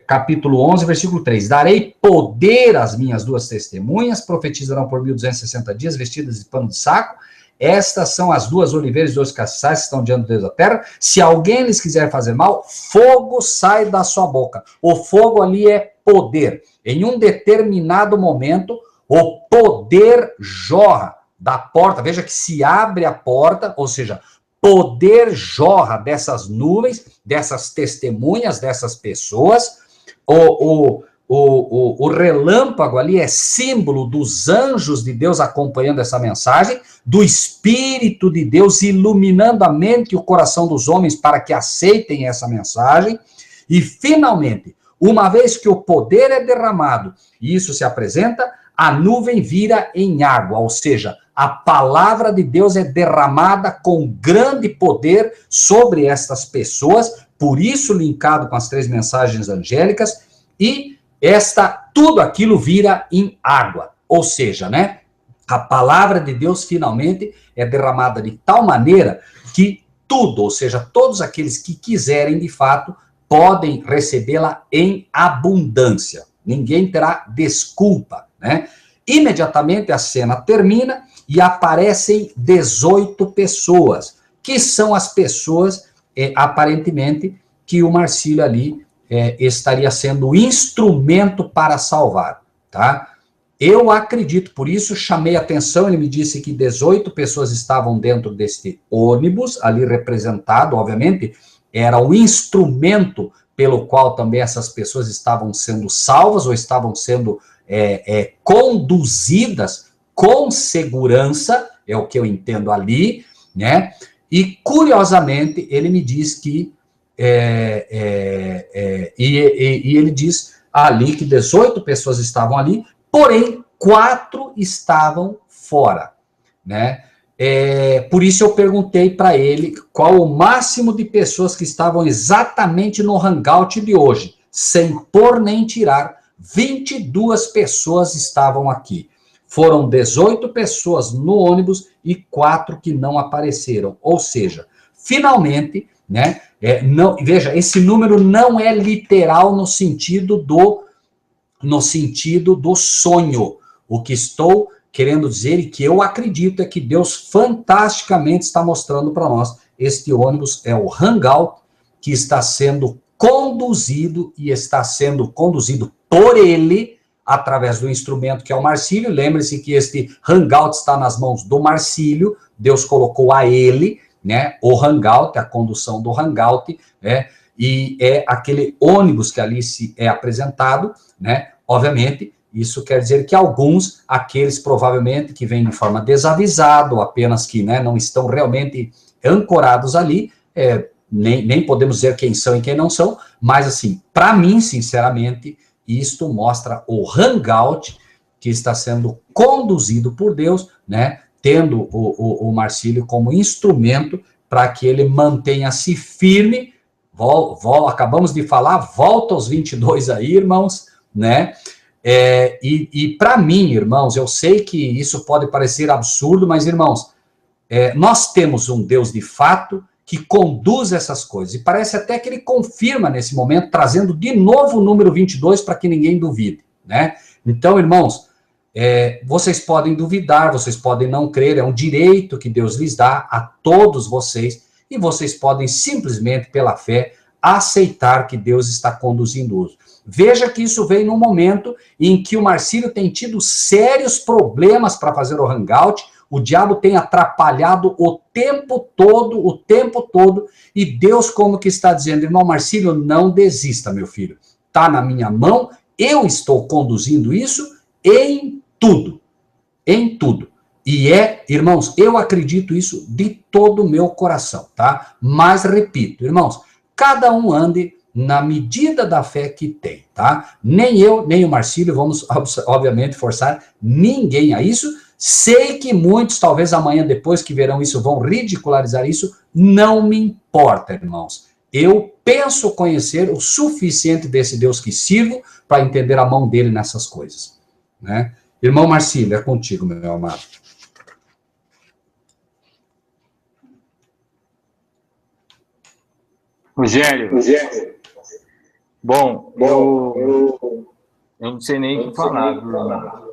Capítulo 11, versículo 3. Darei poder às minhas 2 testemunhas, profetizarão por 1260 dias, vestidas de pano de saco. estas são as duas oliveiras e dois castiçais que estão diante de Deus da terra. Se alguém lhes quiser fazer mal, fogo sai da sua boca. O fogo ali é poder. Em um determinado momento, o poder jorra da porta. Veja que se abre a porta, ou seja, poder jorra dessas nuvens, dessas testemunhas, dessas pessoas. O relâmpago ali é símbolo dos anjos de Deus acompanhando essa mensagem, do Espírito de Deus iluminando a mente e o coração dos homens para que aceitem essa mensagem. E, finalmente, uma vez que o poder é derramado e isso se apresenta, a nuvem vira em água, ou seja, a palavra de Deus é derramada com grande poder sobre estas pessoas, por isso linkado com as 3 mensagens angélicas, e tudo aquilo vira em água, ou seja, né, a palavra de Deus finalmente é derramada de tal maneira que tudo, ou seja, todos aqueles que quiserem de fato, podem recebê-la em abundância. Ninguém terá desculpa, né? Imediatamente a cena termina e aparecem 18 pessoas, que são as pessoas, aparentemente, que o Marcílio ali estaria sendo o instrumento para salvar, tá? Eu acredito, por isso chamei a atenção, ele me disse que 18 pessoas estavam dentro deste ônibus, ali representado, obviamente, era o instrumento pelo qual também essas pessoas estavam sendo salvas, ou estavam sendo conduzidas com segurança, é o que eu entendo ali, né? E, curiosamente, ele me diz que e ele diz ali que 18 pessoas estavam ali, porém 4 estavam fora, né? Por isso eu perguntei para ele qual o máximo de pessoas que estavam exatamente no hangout de hoje, sem pôr nem tirar. 22 pessoas estavam aqui. Foram 18 pessoas no ônibus e 4 que não apareceram. Ou seja, finalmente, né? Veja, esse número não é literal no sentido do sonho. O que estou querendo dizer e que eu acredito é que Deus fantasticamente está mostrando para nós. Este ônibus é o hangout que está sendo conduzido e está sendo conduzido por ele através do instrumento que é o Marcílio. Lembre-se que este hangout está nas mãos do Marcílio. Deus colocou a ele, né, o hangout, a condução do hangout, né, e é aquele ônibus que ali se é apresentado, né, obviamente, isso quer dizer que alguns, aqueles provavelmente que vêm de forma desavisada, ou apenas que, né, não estão realmente ancorados ali, nem podemos dizer quem são e quem não são, mas assim, para mim, sinceramente, isto mostra o hangout que está sendo conduzido por Deus, né, tendo o Marcílio como instrumento para que ele mantenha-se firme. Acabamos de falar, volta aos 22 aí, irmãos, né? E para mim, irmãos, eu sei que isso pode parecer absurdo, mas, irmãos, nós temos um Deus de fato que conduz essas coisas. E parece até que ele confirma nesse momento, trazendo de novo o número 22 para que ninguém duvide, né? Então, irmãos, vocês podem duvidar, vocês podem não crer, é um direito que Deus lhes dá a todos vocês, e vocês podem simplesmente, pela fé, aceitar que Deus está conduzindo-os. Veja que isso veio num momento em que o Marcílio tem tido sérios problemas para fazer o hangout, o diabo tem atrapalhado o tempo todo, e Deus como que está dizendo, irmão Marcílio, não desista, meu filho, está na minha mão, eu estou conduzindo isso em tudo. E irmãos, eu acredito isso de todo o meu coração, tá? Mas repito, irmãos, cada um ande na medida da fé que tem, tá? Nem eu, nem o Marcílio vamos, obviamente, forçar ninguém a isso. Sei que muitos, talvez amanhã, depois que verão isso, vão ridicularizar isso. Não me importa, irmãos. Eu penso conhecer o suficiente desse Deus que sirvo para entender a mão dele nessas coisas, né? Irmão Marcílio, é contigo, meu amado. Rogério. Bom, eu não sei nem o que falar, irmão.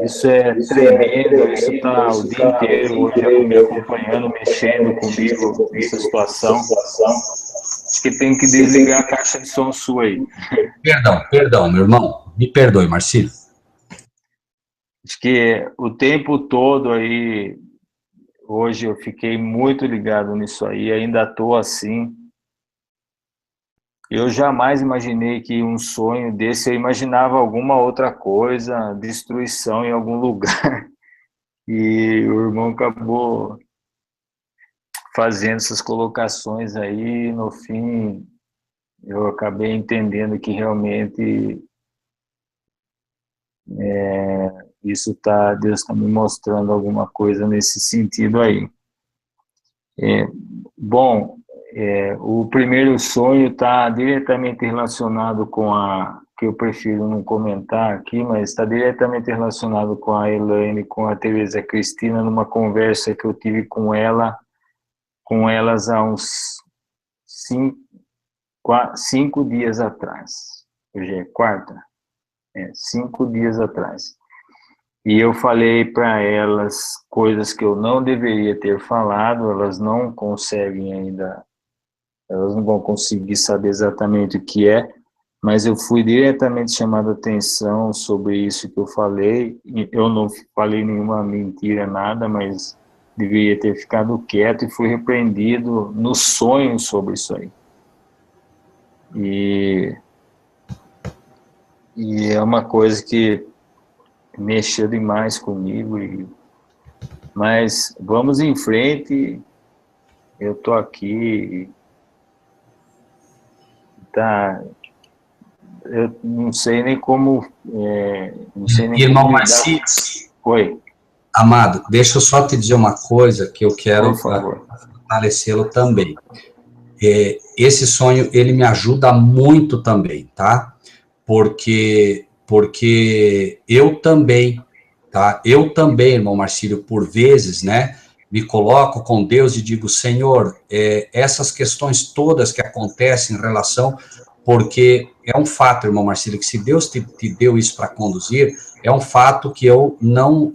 Isso é tremendo, isso está o dia inteiro hoje me acompanhando, mexendo comigo nessa situação. Acho que tem que desligar a caixa de som sua aí. Perdão, meu irmão. Me perdoe, Marcílio. Acho que o tempo todo aí, hoje eu fiquei muito ligado nisso aí, ainda estou assim. Eu jamais imaginei que um sonho desse, eu imaginava alguma outra coisa, destruição em algum lugar. E o irmão acabou fazendo essas colocações aí, no fim eu acabei entendendo que realmente isso Deus está me mostrando alguma coisa nesse sentido aí. Bom, o primeiro sonho está diretamente relacionado com que eu prefiro não comentar aqui, mas está diretamente relacionado com a Elaine, com a Tereza Cristina, numa conversa que eu tive com elas há uns 5 dias atrás. Hoje é quarta? 5 dias atrás. E eu falei para elas coisas que eu não deveria ter falado, elas não conseguem ainda, elas não vão conseguir saber exatamente o que é, mas eu fui diretamente chamado a atenção sobre isso que eu falei. Eu não falei nenhuma mentira, nada, mas deveria ter ficado quieto e fui repreendido no sonho sobre isso aí. E é uma coisa que mexeu demais comigo, mas vamos em frente, eu tô aqui, tá, eu não sei nem como, não sei nem Irmão como Marcílio, Oi. Amado, deixa eu só te dizer uma coisa que eu quero fortalecê-lo também. Esse sonho, ele me ajuda muito também, tá? Porque eu também, tá? Eu também, irmão Marcílio, por vezes, né, me coloco com Deus e digo, Senhor, essas questões todas que acontecem em relação, porque é um fato, irmão Marcílio, que se Deus te deu isso para conduzir, é um fato que eu não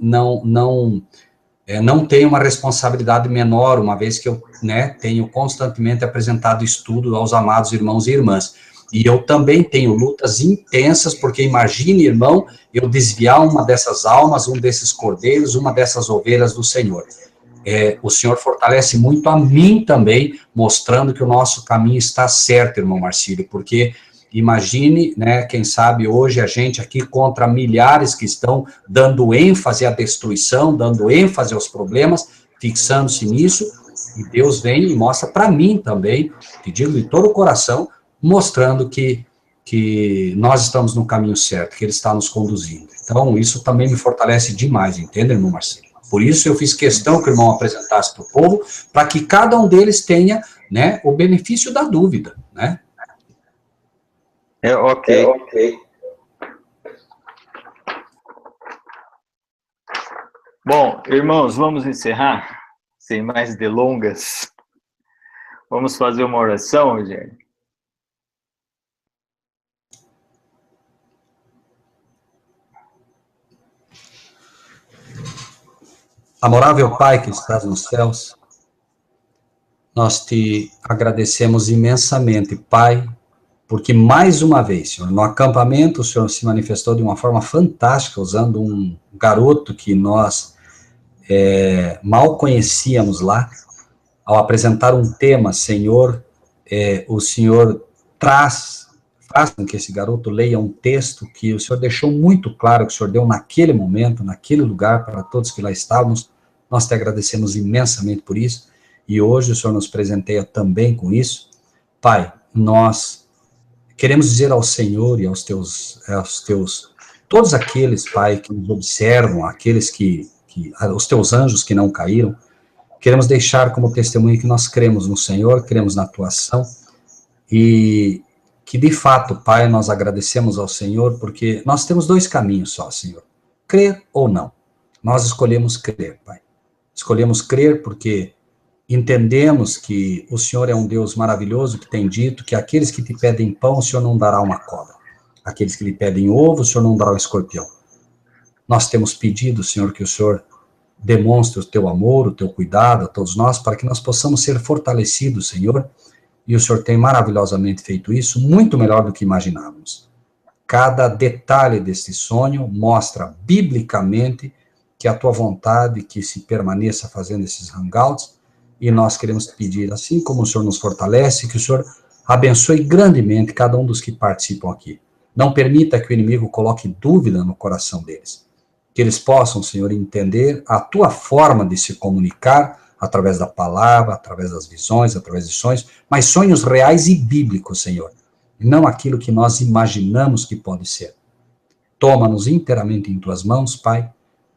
tenho uma responsabilidade menor, uma vez que eu, né, tenho constantemente apresentado estudo aos amados irmãos e irmãs. E eu também tenho lutas intensas, porque imagine, irmão, eu desviar uma dessas almas, um desses cordeiros, uma dessas ovelhas do Senhor. O Senhor fortalece muito a mim também, mostrando que o nosso caminho está certo, irmão Marcílio, porque imagine, né, quem sabe hoje a gente aqui contra milhares que estão dando ênfase à destruição, dando ênfase aos problemas, fixando-se nisso, e Deus vem e mostra para mim também, te digo de todo o coração, mostrando que nós estamos no caminho certo, que Ele está nos conduzindo. Então, isso também me fortalece demais, entende, irmão Marcelo? Por isso eu fiz questão que o irmão apresentasse para o povo, para que cada um deles tenha, né, o benefício da dúvida, né? Ok. Bom, irmãos, vamos encerrar, sem mais delongas. Vamos fazer uma oração, Rogério? Amorável Pai que estás nos céus, nós te agradecemos imensamente, Pai, porque mais uma vez, Senhor, no acampamento o Senhor se manifestou de uma forma fantástica, usando um garoto que nós mal conhecíamos lá. Ao apresentar um tema, Senhor, o Senhor faz com que esse garoto leia um texto que o Senhor deixou muito claro, que o Senhor deu naquele momento, naquele lugar, para todos que lá estávamos. Nós te agradecemos imensamente por isso, e hoje o Senhor nos presenteia também com isso. Pai, nós queremos dizer ao Senhor e aos teus todos aqueles, Pai, que nos observam, aqueles os teus anjos que não caíram, queremos deixar como testemunho que nós cremos no Senhor, cremos na tua ação, e que de fato, Pai, nós agradecemos ao Senhor, porque nós temos dois caminhos só, Senhor, crer ou não. Nós escolhemos crer, Pai. Escolhemos crer porque entendemos que o Senhor é um Deus maravilhoso, que tem dito que aqueles que te pedem pão, o Senhor não dará uma cobra. Aqueles que lhe pedem ovo, o Senhor não dará um escorpião. Nós temos pedido, Senhor, que o Senhor demonstre o teu amor, o teu cuidado a todos nós, para que nós possamos ser fortalecidos, Senhor, e o Senhor tem maravilhosamente feito isso, muito melhor do que imaginávamos. Cada detalhe desse sonho mostra biblicamente que a tua vontade que se permaneça fazendo esses hangouts, e nós queremos pedir, assim como o Senhor nos fortalece, que o Senhor abençoe grandemente cada um dos que participam aqui. Não permita que o inimigo coloque dúvida no coração deles. Que eles possam, Senhor, entender a tua forma de se comunicar através da palavra, através das visões, através de sonhos, mas sonhos reais e bíblicos, Senhor. E não aquilo que nós imaginamos que pode ser. Toma-nos inteiramente em tuas mãos, Pai.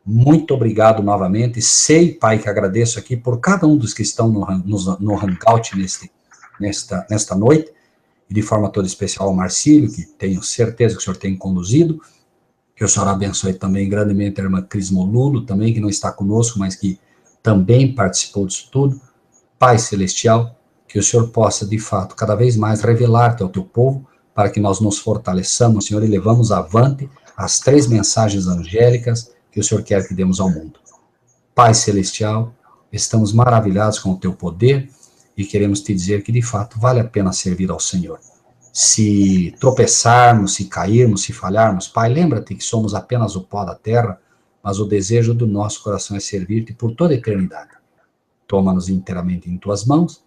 Muito obrigado novamente. Sei, Pai, que agradeço aqui por cada um dos que estão no hangout nesta noite, e de forma toda especial ao Marcílio, que tenho certeza que o Senhor tem conduzido. Que o Senhor abençoe também grandemente a irmã Cris Molulo, também, que não está conosco, mas que também participou disso tudo. Pai Celestial, que o Senhor possa, de fato, cada vez mais revelar-te ao teu povo, para que nós nos fortaleçamos, Senhor, e levamos avante as 3 mensagens angélicas que o Senhor quer que demos ao mundo. Pai Celestial, estamos maravilhados com o teu poder e queremos te dizer que, de fato, vale a pena servir ao Senhor. Se tropeçarmos, se cairmos, se falharmos, Pai, lembra-te que somos apenas o pó da terra, mas o desejo do nosso coração é servir-te por toda a eternidade. Toma-nos inteiramente em tuas mãos,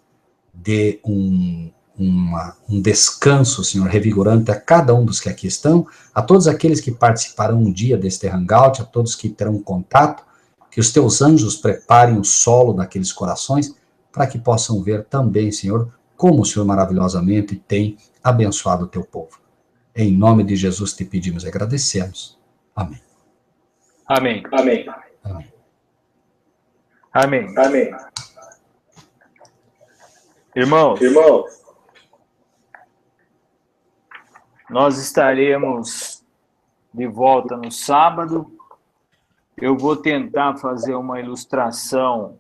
dê um descanso, Senhor, revigorante a cada um dos que aqui estão, a todos aqueles que participarão um dia deste hangout, a todos que terão contato, que os teus anjos preparem o solo daqueles corações, para que possam ver também, Senhor, como o Senhor maravilhosamente tem abençoado o teu povo. Em nome de Jesus te pedimos e agradecemos. Amém. Amém. Amém. Amém. Amém. Amém. Irmãos, Irmão, nós estaremos de volta no sábado. Eu vou tentar fazer uma ilustração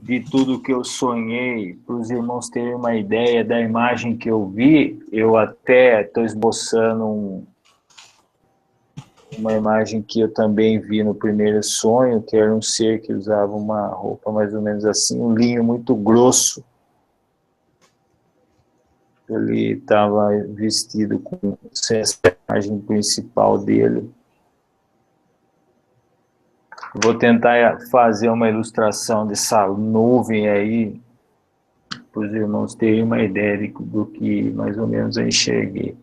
de tudo que eu sonhei, para os irmãos terem uma ideia da imagem que eu vi. Eu até estou esboçando uma imagem que eu também vi no primeiro sonho, que era um ser que usava uma roupa mais ou menos assim, um linho muito grosso. Ele estava vestido com essa imagem principal dele. Vou tentar fazer uma ilustração dessa nuvem aí, para os irmãos terem uma ideia do que mais ou menos eu enxerguei.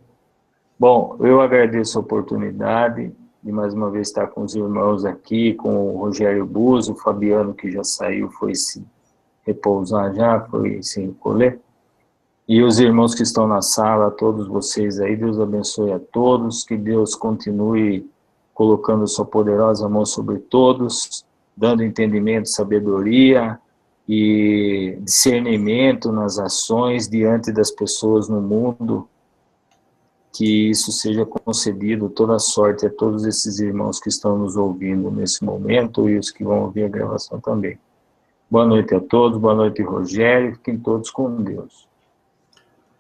Bom, eu agradeço a oportunidade de mais uma vez estar com os irmãos aqui, com o Rogério Buzo, o Fabiano, que já saiu, foi se repousar já, foi se recolher. E os irmãos que estão na sala, todos vocês aí, Deus abençoe a todos, que Deus continue colocando sua poderosa mão sobre todos, dando entendimento, sabedoria e discernimento nas ações diante das pessoas no mundo, que isso seja concedido toda sorte a todos esses irmãos que estão nos ouvindo nesse momento e os que vão ouvir a gravação também. Boa noite a todos, boa noite, Rogério, fiquem todos com Deus.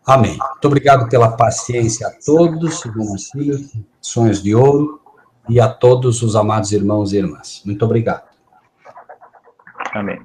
Amém. Muito obrigado pela paciência a todos, irmão Marcílio, sonhos de ouro, e a todos os amados irmãos e irmãs. Muito obrigado. Amém.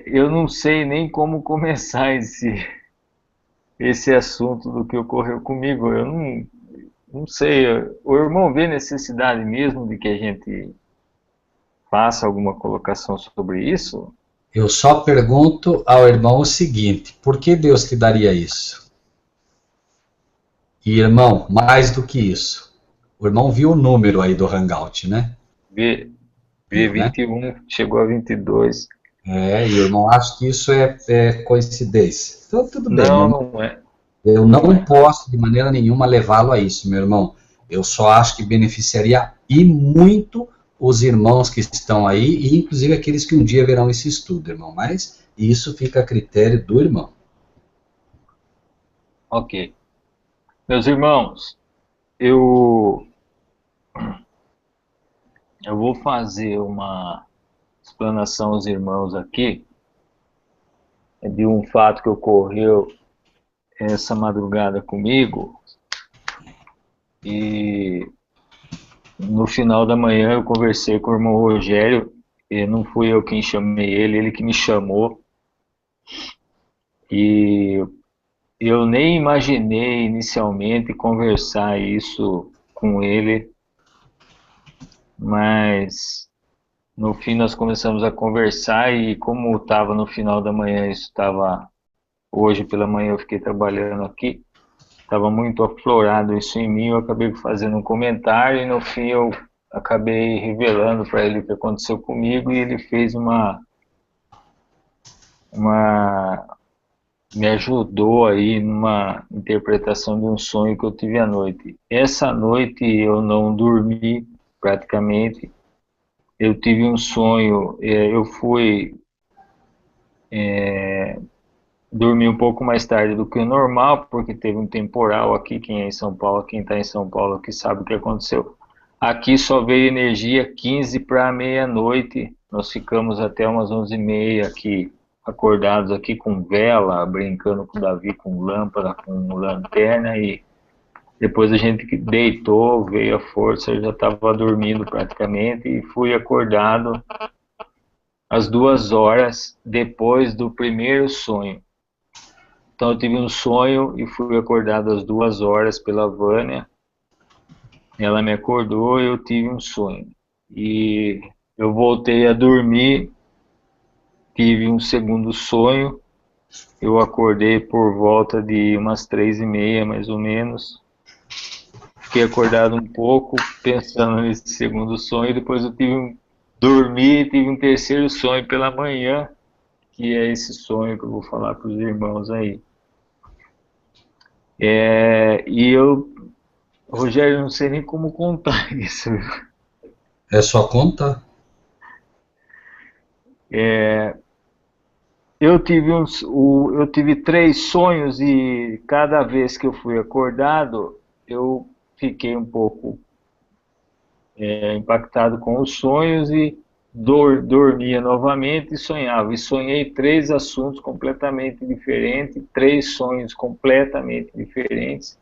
Eu não sei nem como começar esse assunto do que ocorreu comigo. Eu não sei. O irmão vê necessidade mesmo de que a gente faça alguma colocação sobre isso? Eu só pergunto ao irmão o seguinte: por que Deus te daria isso? E, irmão, mais do que isso, o irmão viu o número aí do hangout, né? Vê 21, né? Chegou a 22. E o irmão acha que isso é coincidência. Então, tudo bem. Não é. Eu não posso, de maneira nenhuma, levá-lo a isso, meu irmão. Eu só acho que beneficiaria e muito os irmãos que estão aí, e inclusive aqueles que um dia verão esse estudo, irmão. Mas isso fica a critério do irmão. Ok. Meus irmãos, eu vou fazer uma explanação aos irmãos aqui de um fato que ocorreu essa madrugada comigo, e no final da manhã eu conversei com o irmão Rogério, e não fui eu quem chamei ele, ele que me chamou, e eu nem imaginei inicialmente conversar isso com ele, mas no fim nós começamos a conversar, e como estava no final da manhã, isso estava, hoje pela manhã eu fiquei trabalhando aqui, estava muito aflorado isso em mim, eu acabei fazendo um comentário, e no fim eu acabei revelando para ele o que aconteceu comigo, e ele fez me ajudou aí numa interpretação de um sonho que eu tive à noite. Essa noite eu não dormi praticamente, eu tive um sonho, eu fui dormir um pouco mais tarde do que o normal, porque teve um temporal aqui, quem é em São Paulo, quem está em São Paulo aqui sabe o que aconteceu. Aqui só veio energia 15 para meia-noite, nós ficamos até umas 11h30 aqui, acordados aqui com vela, brincando com o Davi, com lâmpada, com lanterna, e depois a gente deitou, veio a força, eu já estava dormindo praticamente, e fui acordado às 2 horas depois do primeiro sonho. Então eu tive um sonho e fui acordado às 2 horas pela Vânia. Ela me acordou e eu tive um sonho. E eu voltei a dormir, tive um segundo sonho. Eu acordei por volta de umas 3h30, mais ou menos. Fiquei acordado um pouco, pensando nesse segundo sonho. Depois eu dormi e tive um terceiro sonho pela manhã, que é esse sonho que eu vou falar para os irmãos aí. Rogério, eu não sei nem como contar isso. É só contar. Eu tive 3 sonhos, e cada vez que eu fui acordado, eu fiquei um pouco impactado com os sonhos, e dormia novamente e sonhava. E sonhei 3 assuntos completamente diferentes, 3 sonhos completamente diferentes.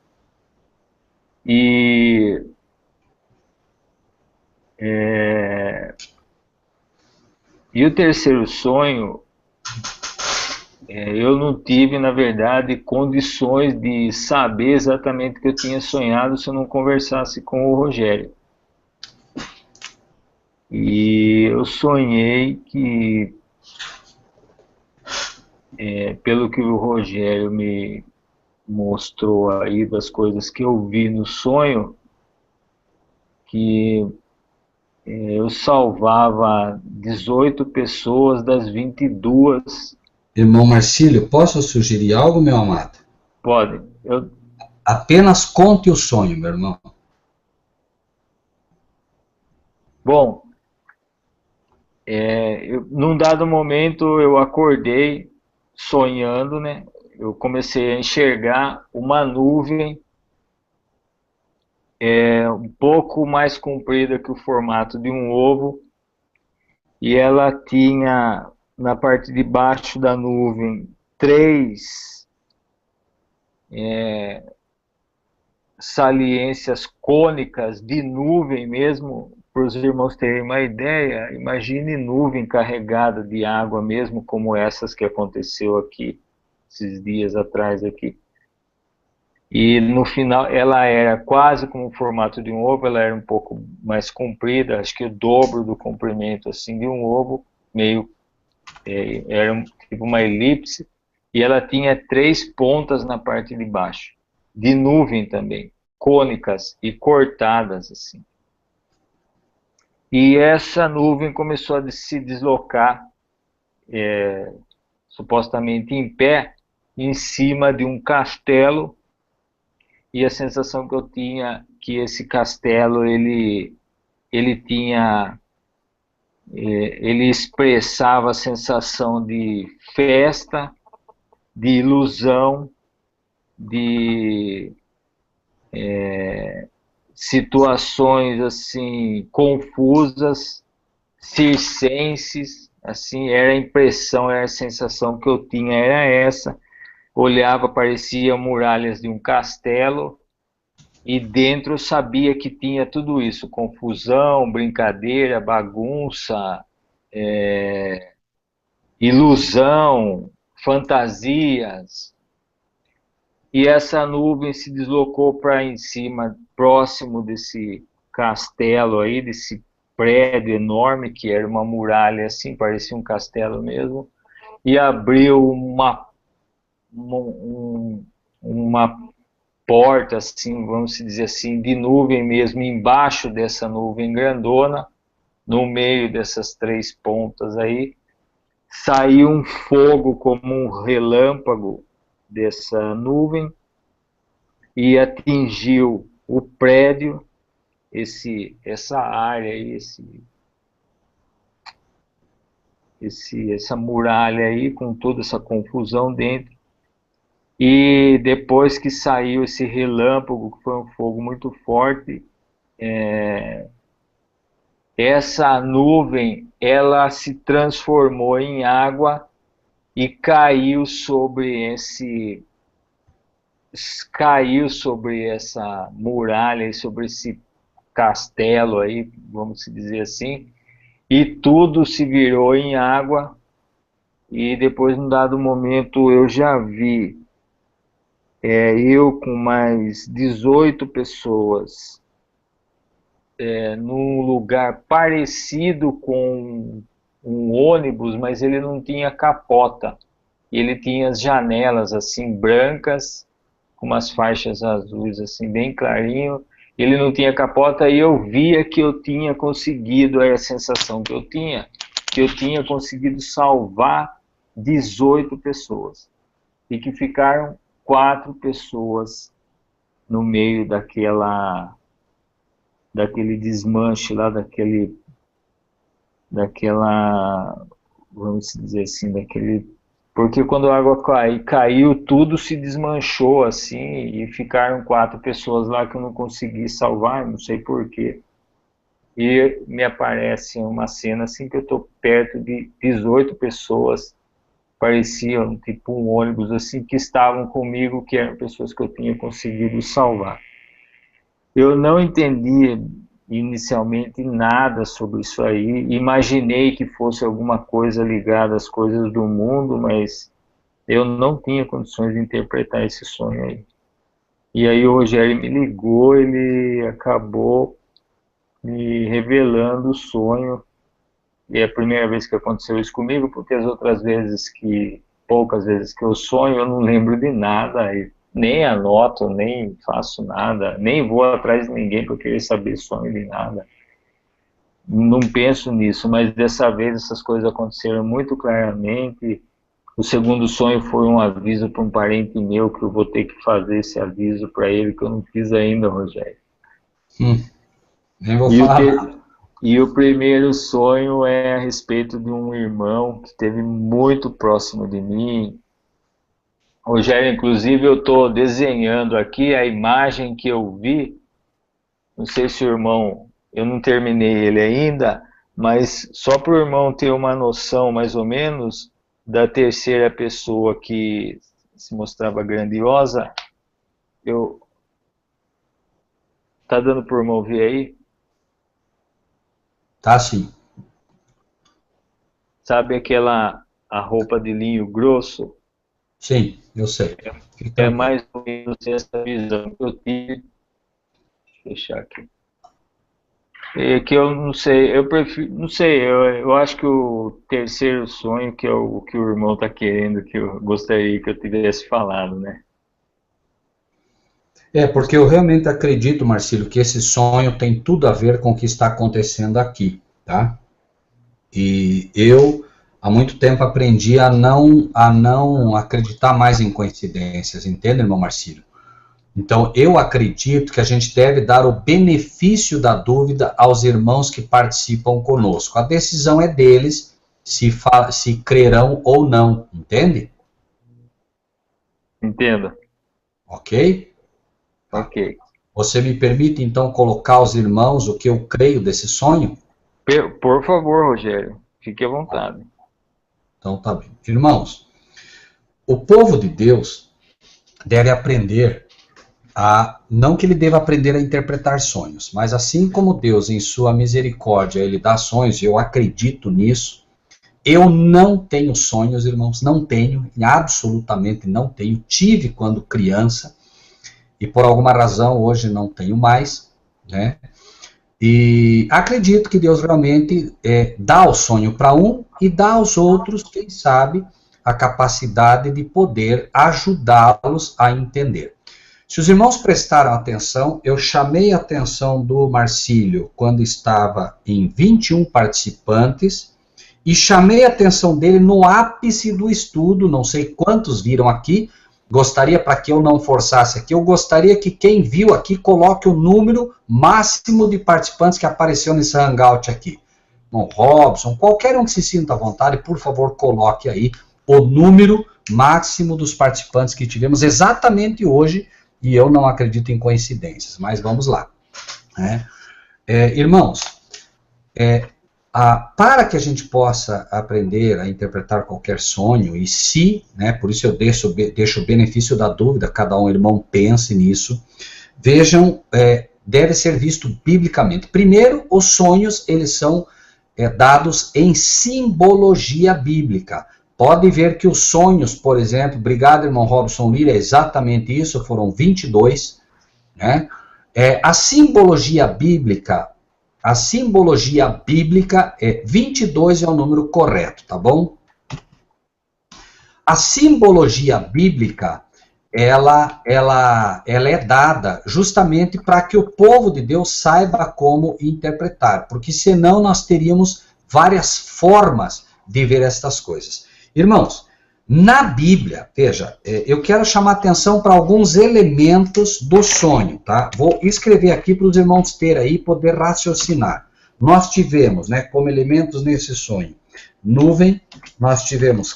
E o terceiro sonho, eu não tive, na verdade, condições de saber exatamente o que eu tinha sonhado se eu não conversasse com o Rogério. E eu sonhei que, pelo que o Rogério me mostrou aí das coisas que eu vi no sonho, que eu salvava 18 pessoas das 22. Irmão Marcílio, posso sugerir algo, meu amado? Pode. Apenas conte o sonho, meu irmão. Bom, num dado momento eu acordei sonhando, né? Eu comecei a enxergar uma nuvem um pouco mais comprida que o formato de um ovo, e ela tinha na parte de baixo da nuvem 3 saliências cônicas de nuvem mesmo. Para os irmãos terem uma ideia, imagine nuvem carregada de água mesmo, como essas que aconteceu aqui esses dias atrás aqui. E no final ela era quase como o formato de um ovo, ela era um pouco mais comprida, acho que o dobro do comprimento assim de um ovo, era tipo uma elipse, e ela tinha 3 pontas na parte de baixo, de nuvem também, cônicas e cortadas assim. E essa nuvem começou a se deslocar, supostamente em pé, em cima de um castelo, e a sensação que eu tinha que esse castelo ele tinha ele expressava a sensação de festa, de ilusão, de situações assim confusas, circenses, assim, era a impressão, era a sensação que eu tinha, era essa. Olhava, parecia muralhas de um castelo, e dentro eu sabia que tinha tudo isso, confusão, brincadeira, bagunça, ilusão, fantasias. E essa nuvem se deslocou para em cima, próximo desse castelo aí, desse prédio enorme, que era uma muralha assim, parecia um castelo mesmo, e abriu uma porta, assim, vamos dizer assim, de nuvem mesmo, embaixo dessa nuvem grandona, no meio dessas três pontas aí, saiu um fogo como um relâmpago dessa nuvem e atingiu o prédio, essa área aí, essa muralha aí, com toda essa confusão dentro. E depois que saiu esse relâmpago, que foi um fogo muito forte, essa nuvem, ela se transformou em água e caiu sobre essa muralha, sobre esse castelo aí, vamos dizer assim, e tudo se virou em água. E depois, num dado momento, eu já vi eu com mais 18 pessoas num lugar parecido com um ônibus, mas ele não tinha capota. Ele tinha as janelas assim brancas, com umas faixas azuis assim bem clarinho. Ele não tinha capota e eu via que eu tinha conseguido, a sensação que eu tinha conseguido salvar 18 pessoas. E que ficaram 4 pessoas no meio daquele desmanche lá, vamos dizer assim, porque quando a água caiu, tudo se desmanchou assim, e ficaram 4 pessoas lá que eu não consegui salvar, não sei porquê. E me aparece uma cena assim que eu estou perto de 18 pessoas, pareciam tipo um ônibus assim, que estavam comigo, que eram pessoas que eu tinha conseguido salvar. Eu não entendi inicialmente nada sobre isso aí, imaginei que fosse alguma coisa ligada às coisas do mundo, mas eu não tinha condições de interpretar esse sonho aí. E aí o Rogério me ligou, ele acabou me revelando o sonho. E é a primeira vez que aconteceu isso comigo, porque as outras vezes poucas vezes que eu sonho, eu não lembro de nada, nem anoto, nem faço nada, nem vou atrás de ninguém para querer saber sonho de nada. Não penso nisso, mas dessa vez essas coisas aconteceram muito claramente. O segundo sonho foi um aviso para um parente meu, que eu vou ter que fazer esse aviso para ele, que eu não fiz ainda, Rogério. Nem vou falar. E o primeiro sonho é a respeito de um irmão que esteve muito próximo de mim. Rogério, inclusive eu estou desenhando aqui a imagem que eu vi. Não sei se o irmão, eu não terminei ele ainda, mas só para o irmão ter uma noção mais ou menos da terceira pessoa que se mostrava grandiosa. Tá dando para o irmão ver aí? Tá sim. Sabe a roupa de linho grosso? Sim, eu sei. É mais ou menos essa visão que eu tive. Deixa eu fechar aqui. É que eu não sei, eu prefiro, não sei, eu acho que o terceiro sonho, que é o que o irmão está querendo, que eu gostaria que eu tivesse falado, né? Porque eu realmente acredito, Marcílio, que esse sonho tem tudo a ver com o que está acontecendo aqui, tá? E eu, há muito tempo, aprendi a não acreditar mais em coincidências, entende, irmão Marcílio? Então, eu acredito que a gente deve dar o benefício da dúvida aos irmãos que participam conosco. A decisão é deles se crerão ou não, entende? Entendo. Ok? Ok. Você me permite, então, colocar aos irmãos o que eu creio desse sonho? Por favor, Rogério, fique à vontade. Então, tá bem. Irmãos, o povo de Deus deve aprender não que ele deva aprender a interpretar sonhos, mas assim como Deus, em sua misericórdia, ele dá sonhos, e eu acredito nisso, eu não tenho sonhos, irmãos, não tenho, absolutamente não tenho. Tive quando criança, e por alguma razão hoje não tenho mais, né? E acredito que Deus realmente dá o sonho para um e dá aos outros, quem sabe, a capacidade de poder ajudá-los a entender. Se os irmãos prestaram atenção, eu chamei a atenção do Marcílio quando estava em 21 participantes e chamei a atenção dele no ápice do estudo, não sei quantos viram aqui, gostaria, para que eu não forçasse aqui, eu gostaria que quem viu aqui coloque o número máximo de participantes que apareceu nesse hangout aqui. Bom, Robson, qualquer um que se sinta à vontade, por favor, coloque aí o número máximo dos participantes que tivemos exatamente hoje, e eu não acredito em coincidências, mas vamos lá. Irmãos, para que a gente possa aprender a interpretar qualquer sonho, e se, por isso eu deixo o benefício da dúvida, cada irmão pense nisso, vejam, deve ser visto biblicamente. Primeiro, os sonhos, eles são dados em simbologia bíblica. Pode ver que os sonhos, por exemplo, obrigado, irmão Robson Lira, é exatamente isso, foram 22, né? A simbologia bíblica, 22 é o número correto, tá bom? A simbologia bíblica, ela é dada justamente para que o povo de Deus saiba como interpretar, porque senão nós teríamos várias formas de ver estas coisas. Irmãos, na Bíblia, veja, eu quero chamar atenção para alguns elementos do sonho, tá? Vou escrever aqui para os irmãos terem aí, poder raciocinar. Nós tivemos, como elementos nesse sonho, nuvem, nós tivemos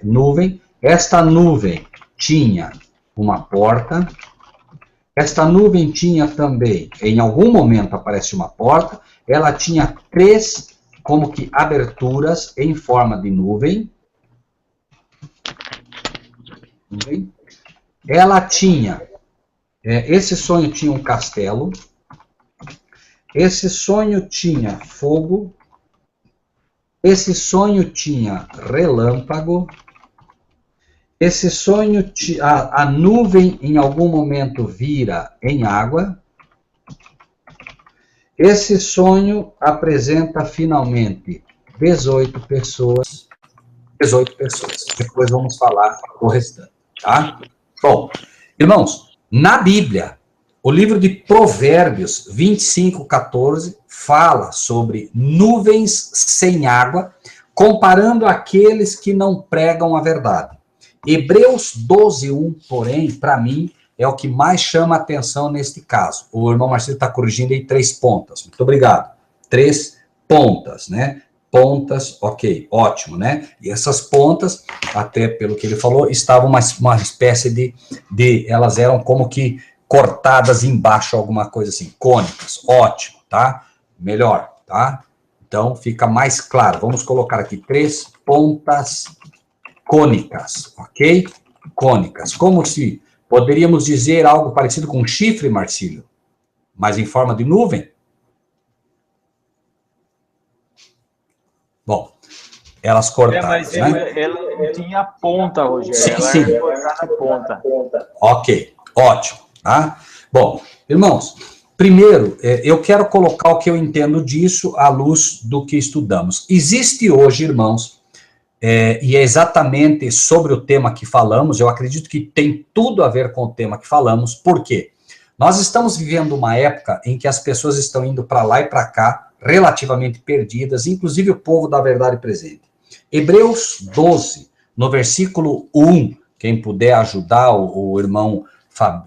nuvem. Esta nuvem tinha uma porta. Esta nuvem tinha também, em algum momento aparece uma porta, ela tinha 3 como que aberturas em forma de nuvem. Ela tinha, esse sonho tinha um castelo, esse sonho tinha fogo, esse sonho tinha relâmpago, esse sonho, a nuvem em algum momento vira em água. Esse sonho apresenta finalmente 18 pessoas. Depois vamos falar o restante, tá? Bom, irmãos, na Bíblia, o livro de Provérbios 25:14 fala sobre nuvens sem água, comparando aqueles que não pregam a verdade. Hebreus 12:1, porém, para mim, é o que mais chama a atenção neste caso. O irmão Marcelo está corrigindo aí 3 pontas. Muito obrigado. 3 pontas, né? Pontas, ok, ótimo, né? E essas pontas, até pelo que ele falou, estavam uma espécie de... Elas eram como que cortadas embaixo, alguma coisa assim, cônicas. Ótimo, tá? Melhor, tá? Então, fica mais claro. Vamos colocar aqui 3 pontas cônicas, ok? Cônicas. Como se... Poderíamos dizer algo parecido com um chifre, Marcílio, mas em forma de nuvem? Bom, elas cortaram, mas né? Ela não tinha ponta, Rogério. Sim. Ela ia cortar na ponta. Ok, ótimo. Tá? Bom, irmãos, primeiro, eu quero colocar o que eu entendo disso à luz do que estudamos. Existe hoje, irmãos, e é exatamente sobre o tema que falamos, eu acredito que tem tudo a ver com o tema que falamos, por quê? Nós estamos vivendo uma época em que as pessoas estão indo para lá e para cá, relativamente perdidas, inclusive o povo da verdade presente. Hebreus 12, no versículo 1, quem puder ajudar, o irmão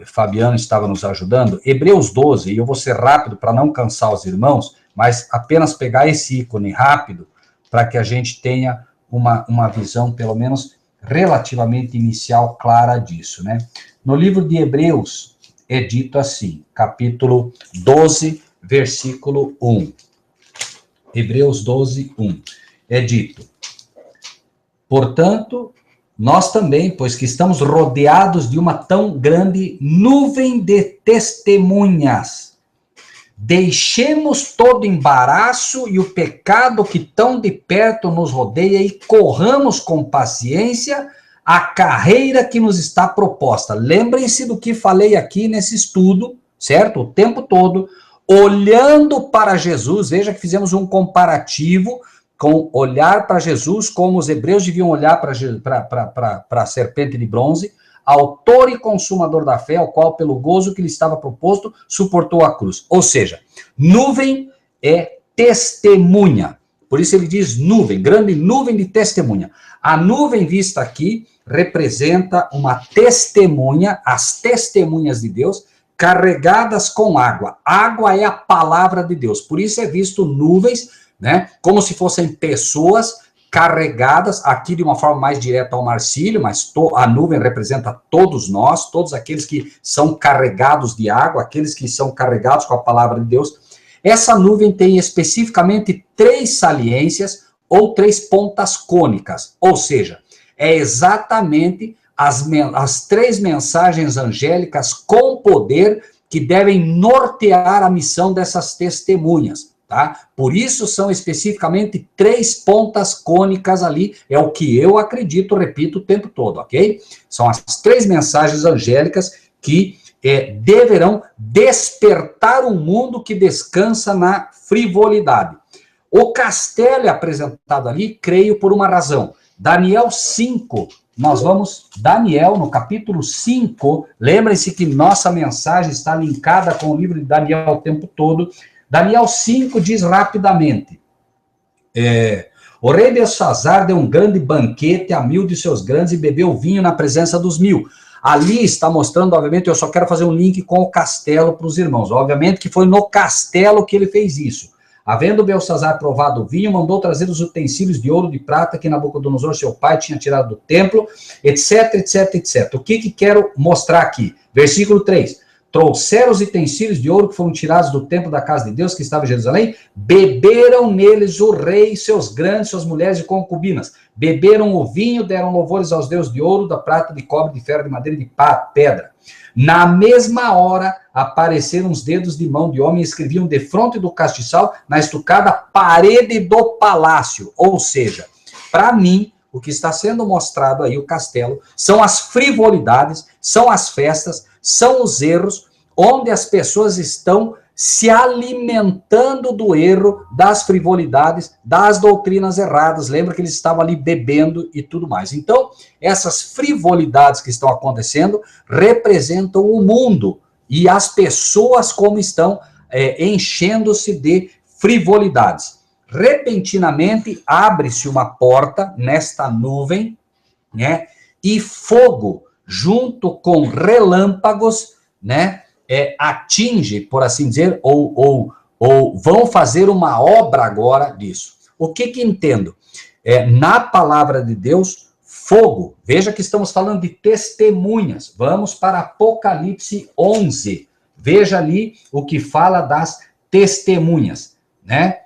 Fabiano estava nos ajudando, Hebreus 12, e eu vou ser rápido para não cansar os irmãos, mas apenas pegar esse ícone rápido, para que a gente tenha uma visão, pelo menos, relativamente inicial, clara disso, né? No livro de Hebreus, é dito assim, capítulo 12, versículo 1. Hebreus 12, 1. É dito: portanto, nós também, pois que estamos rodeados de uma tão grande nuvem de testemunhas, deixemos todo embaraço e o pecado que tão de perto nos rodeia e corramos com paciência a carreira que nos está proposta. Lembrem-se do que falei aqui nesse estudo, certo? O tempo todo, olhando para Jesus. Veja que fizemos um comparativo com olhar para Jesus, como os hebreus deviam olhar para a serpente de bronze, autor e consumador da fé, ao qual, pelo gozo que lhe estava proposto, suportou a cruz. Ou seja, nuvem é testemunha. Por isso ele diz nuvem, grande nuvem de testemunha. A nuvem vista aqui representa uma testemunha, as testemunhas de Deus, carregadas com água. Água é a palavra de Deus. Por isso é visto nuvens, né, como se fossem pessoas carregadas, aqui de uma forma mais direta ao Marcílio, mas a nuvem representa todos nós, todos aqueles que são carregados de água, aqueles que são carregados com a palavra de Deus. Essa nuvem tem especificamente 3 saliências ou 3 pontas cônicas, ou seja, é exatamente as 3 mensagens angélicas com poder que devem nortear a missão dessas testemunhas. Tá? Por isso são especificamente 3 pontas cônicas ali, é o que eu acredito, repito o tempo todo, ok? São as 3 mensagens angélicas que deverão despertar um mundo que descansa na frivolidade. O castelo é apresentado ali, creio, por uma razão. Daniel 5, nós vamos, Daniel, no capítulo 5, lembrem-se que nossa mensagem está linkada com o livro de Daniel o tempo todo. Daniel 5 diz rapidamente, o rei Belsazar deu um grande banquete a 1000 de seus grandes e bebeu vinho na presença dos 1000. Ali está mostrando, obviamente, eu só quero fazer um link com o castelo para os irmãos. Obviamente que foi no castelo que ele fez isso. Havendo Belsazar provado o vinho, mandou trazer os utensílios de ouro e de prata que Nabucodonosor, seu pai, tinha tirado do templo, etc, etc, etc. O que quero mostrar aqui? Versículo 3. Trouxeram os utensílios de ouro que foram tirados do templo da casa de Deus, que estava em Jerusalém, beberam neles o rei, seus grandes, suas mulheres e concubinas. Beberam o vinho, deram louvores aos deuses de ouro, da prata, de cobre, de ferro, de madeira e de pedra. Na mesma hora, apareceram os dedos de mão de homem e escreviam defronte do castiçal na estucada parede do palácio. Ou seja, para mim, o que está sendo mostrado aí, o castelo, são as frivolidades, são as festas, são os erros, onde as pessoas estão se alimentando do erro, das frivolidades, das doutrinas erradas. Lembra que eles estavam ali bebendo e tudo mais. Então, essas frivolidades que estão acontecendo representam o mundo e as pessoas como estão enchendo-se de frivolidades. Repentinamente, abre-se uma porta nesta nuvem, né? E fogo, junto com relâmpagos, né? Atinge, por assim dizer, ou vão fazer uma obra agora disso. O que entendo? Na palavra de Deus, fogo. Veja que estamos falando de testemunhas. Vamos para Apocalipse 11. Veja ali o que fala das testemunhas, né?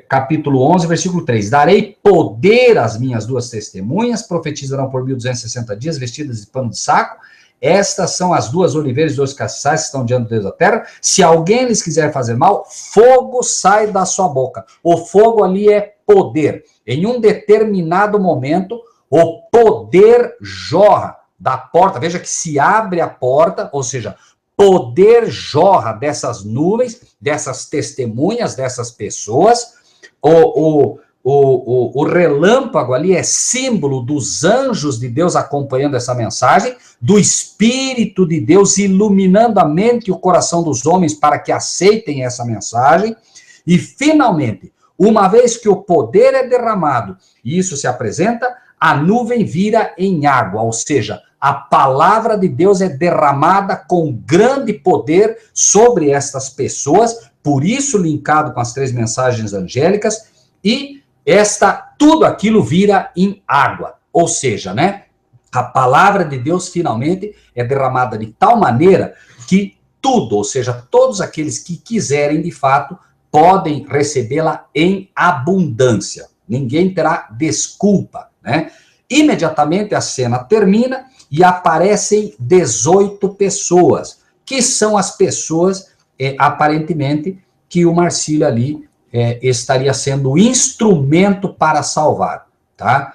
Capítulo 11, versículo 3. Darei poder às minhas 2 testemunhas, profetizarão por 1260 dias, vestidas de pano de saco. Estas são as 2 oliveiras e 2 castiçais que estão diante do Deus da terra. Se alguém lhes quiser fazer mal, fogo sai da sua boca. O fogo ali é poder. Em um determinado momento, o poder jorra da porta. Veja que se abre a porta, ou seja, poder jorra dessas nuvens, dessas testemunhas, dessas pessoas. O relâmpago ali é símbolo dos anjos de Deus acompanhando essa mensagem, do Espírito de Deus iluminando a mente e o coração dos homens para que aceitem essa mensagem. E, finalmente, uma vez que o poder é derramado e isso se apresenta, a nuvem vira em água, ou seja, a palavra de Deus é derramada com grande poder sobre estas pessoas, por isso linkado com as 3 mensagens angélicas, e tudo aquilo vira em água, ou seja, né, a palavra de Deus finalmente é derramada de tal maneira que tudo, ou seja, todos aqueles que quiserem de fato, podem recebê-la em abundância. Ninguém terá desculpa, né? Imediatamente a cena termina e aparecem 18 pessoas, que são as pessoas, aparentemente, que o Marcílio ali estaria sendo o instrumento para salvar, tá?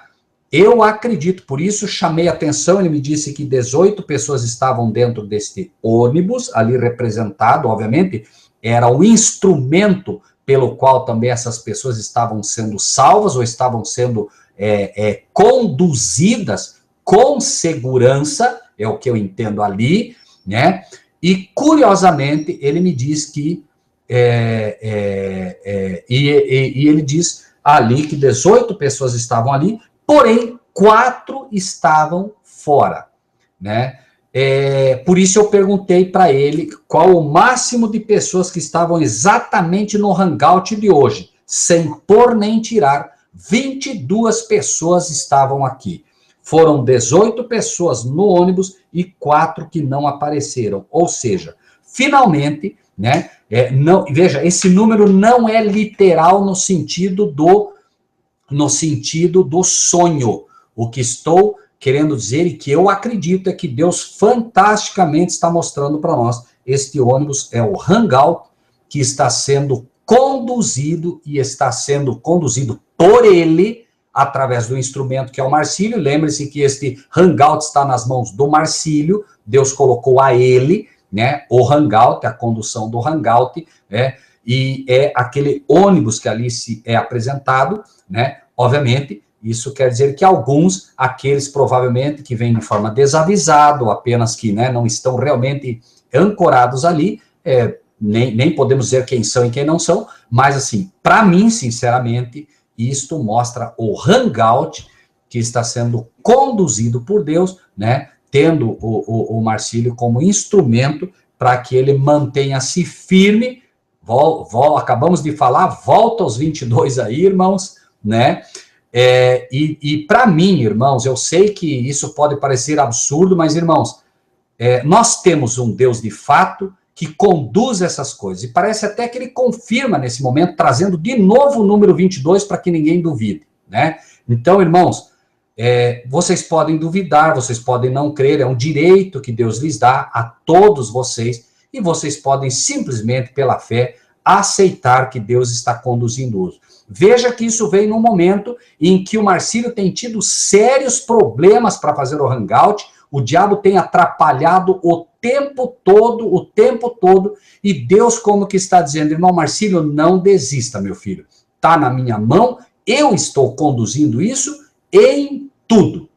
Eu acredito, por isso chamei a atenção, ele me disse que 18 pessoas estavam dentro deste ônibus, ali representado, obviamente, era o instrumento pelo qual também essas pessoas estavam sendo salvas ou estavam sendo conduzidas com segurança, é o que eu entendo ali, né? E, curiosamente, ele me diz que e ele diz ali que 18 pessoas estavam ali, porém 4 estavam fora, né? Por isso eu perguntei para ele qual o máximo de pessoas que estavam exatamente no hangout de hoje, sem pôr nem tirar. 22 pessoas estavam aqui. Foram 18 pessoas no ônibus e 4 que não apareceram. Ou seja, finalmente, né? Não, veja, esse número não é literal no sentido do sonho. O que estou querendo dizer e que eu acredito é que Deus fantasticamente está mostrando para nós. Este ônibus é o hangout que está sendo conduzido e está sendo conduzido por ele através do instrumento que é o Marcílio. Lembre-se que este hangout está nas mãos do Marcílio, Deus colocou a ele, né, o hangout, a condução do hangout, né, e é aquele ônibus que ali se é apresentado, né, obviamente, isso quer dizer que alguns, aqueles provavelmente que vêm de forma desavisada, ou apenas que, né, não estão realmente ancorados ali, nem podemos dizer quem são e quem não são, mas assim, para mim, sinceramente, isto mostra o hangout que está sendo conduzido por Deus, né, tendo o Marcílio como instrumento para que ele mantenha-se firme. Acabamos de falar, volta aos 22 aí, irmãos, né? E para mim, irmãos, eu sei que isso pode parecer absurdo, mas, irmãos, nós temos um Deus de fato que conduz essas coisas, e parece até que ele confirma nesse momento, trazendo de novo o número 22 para que ninguém duvide, né? Então, irmãos, vocês podem duvidar, vocês podem não crer, é um direito que Deus lhes dá a todos vocês, e vocês podem simplesmente, pela fé, aceitar que Deus está conduzindo-os. Veja que isso veio num momento em que o Marcílio tem tido sérios problemas para fazer o hangout, o diabo tem atrapalhado o tempo todo, e Deus como que está dizendo, irmão Marcílio, não desista, meu filho, está na minha mão, eu estou conduzindo isso em tudo,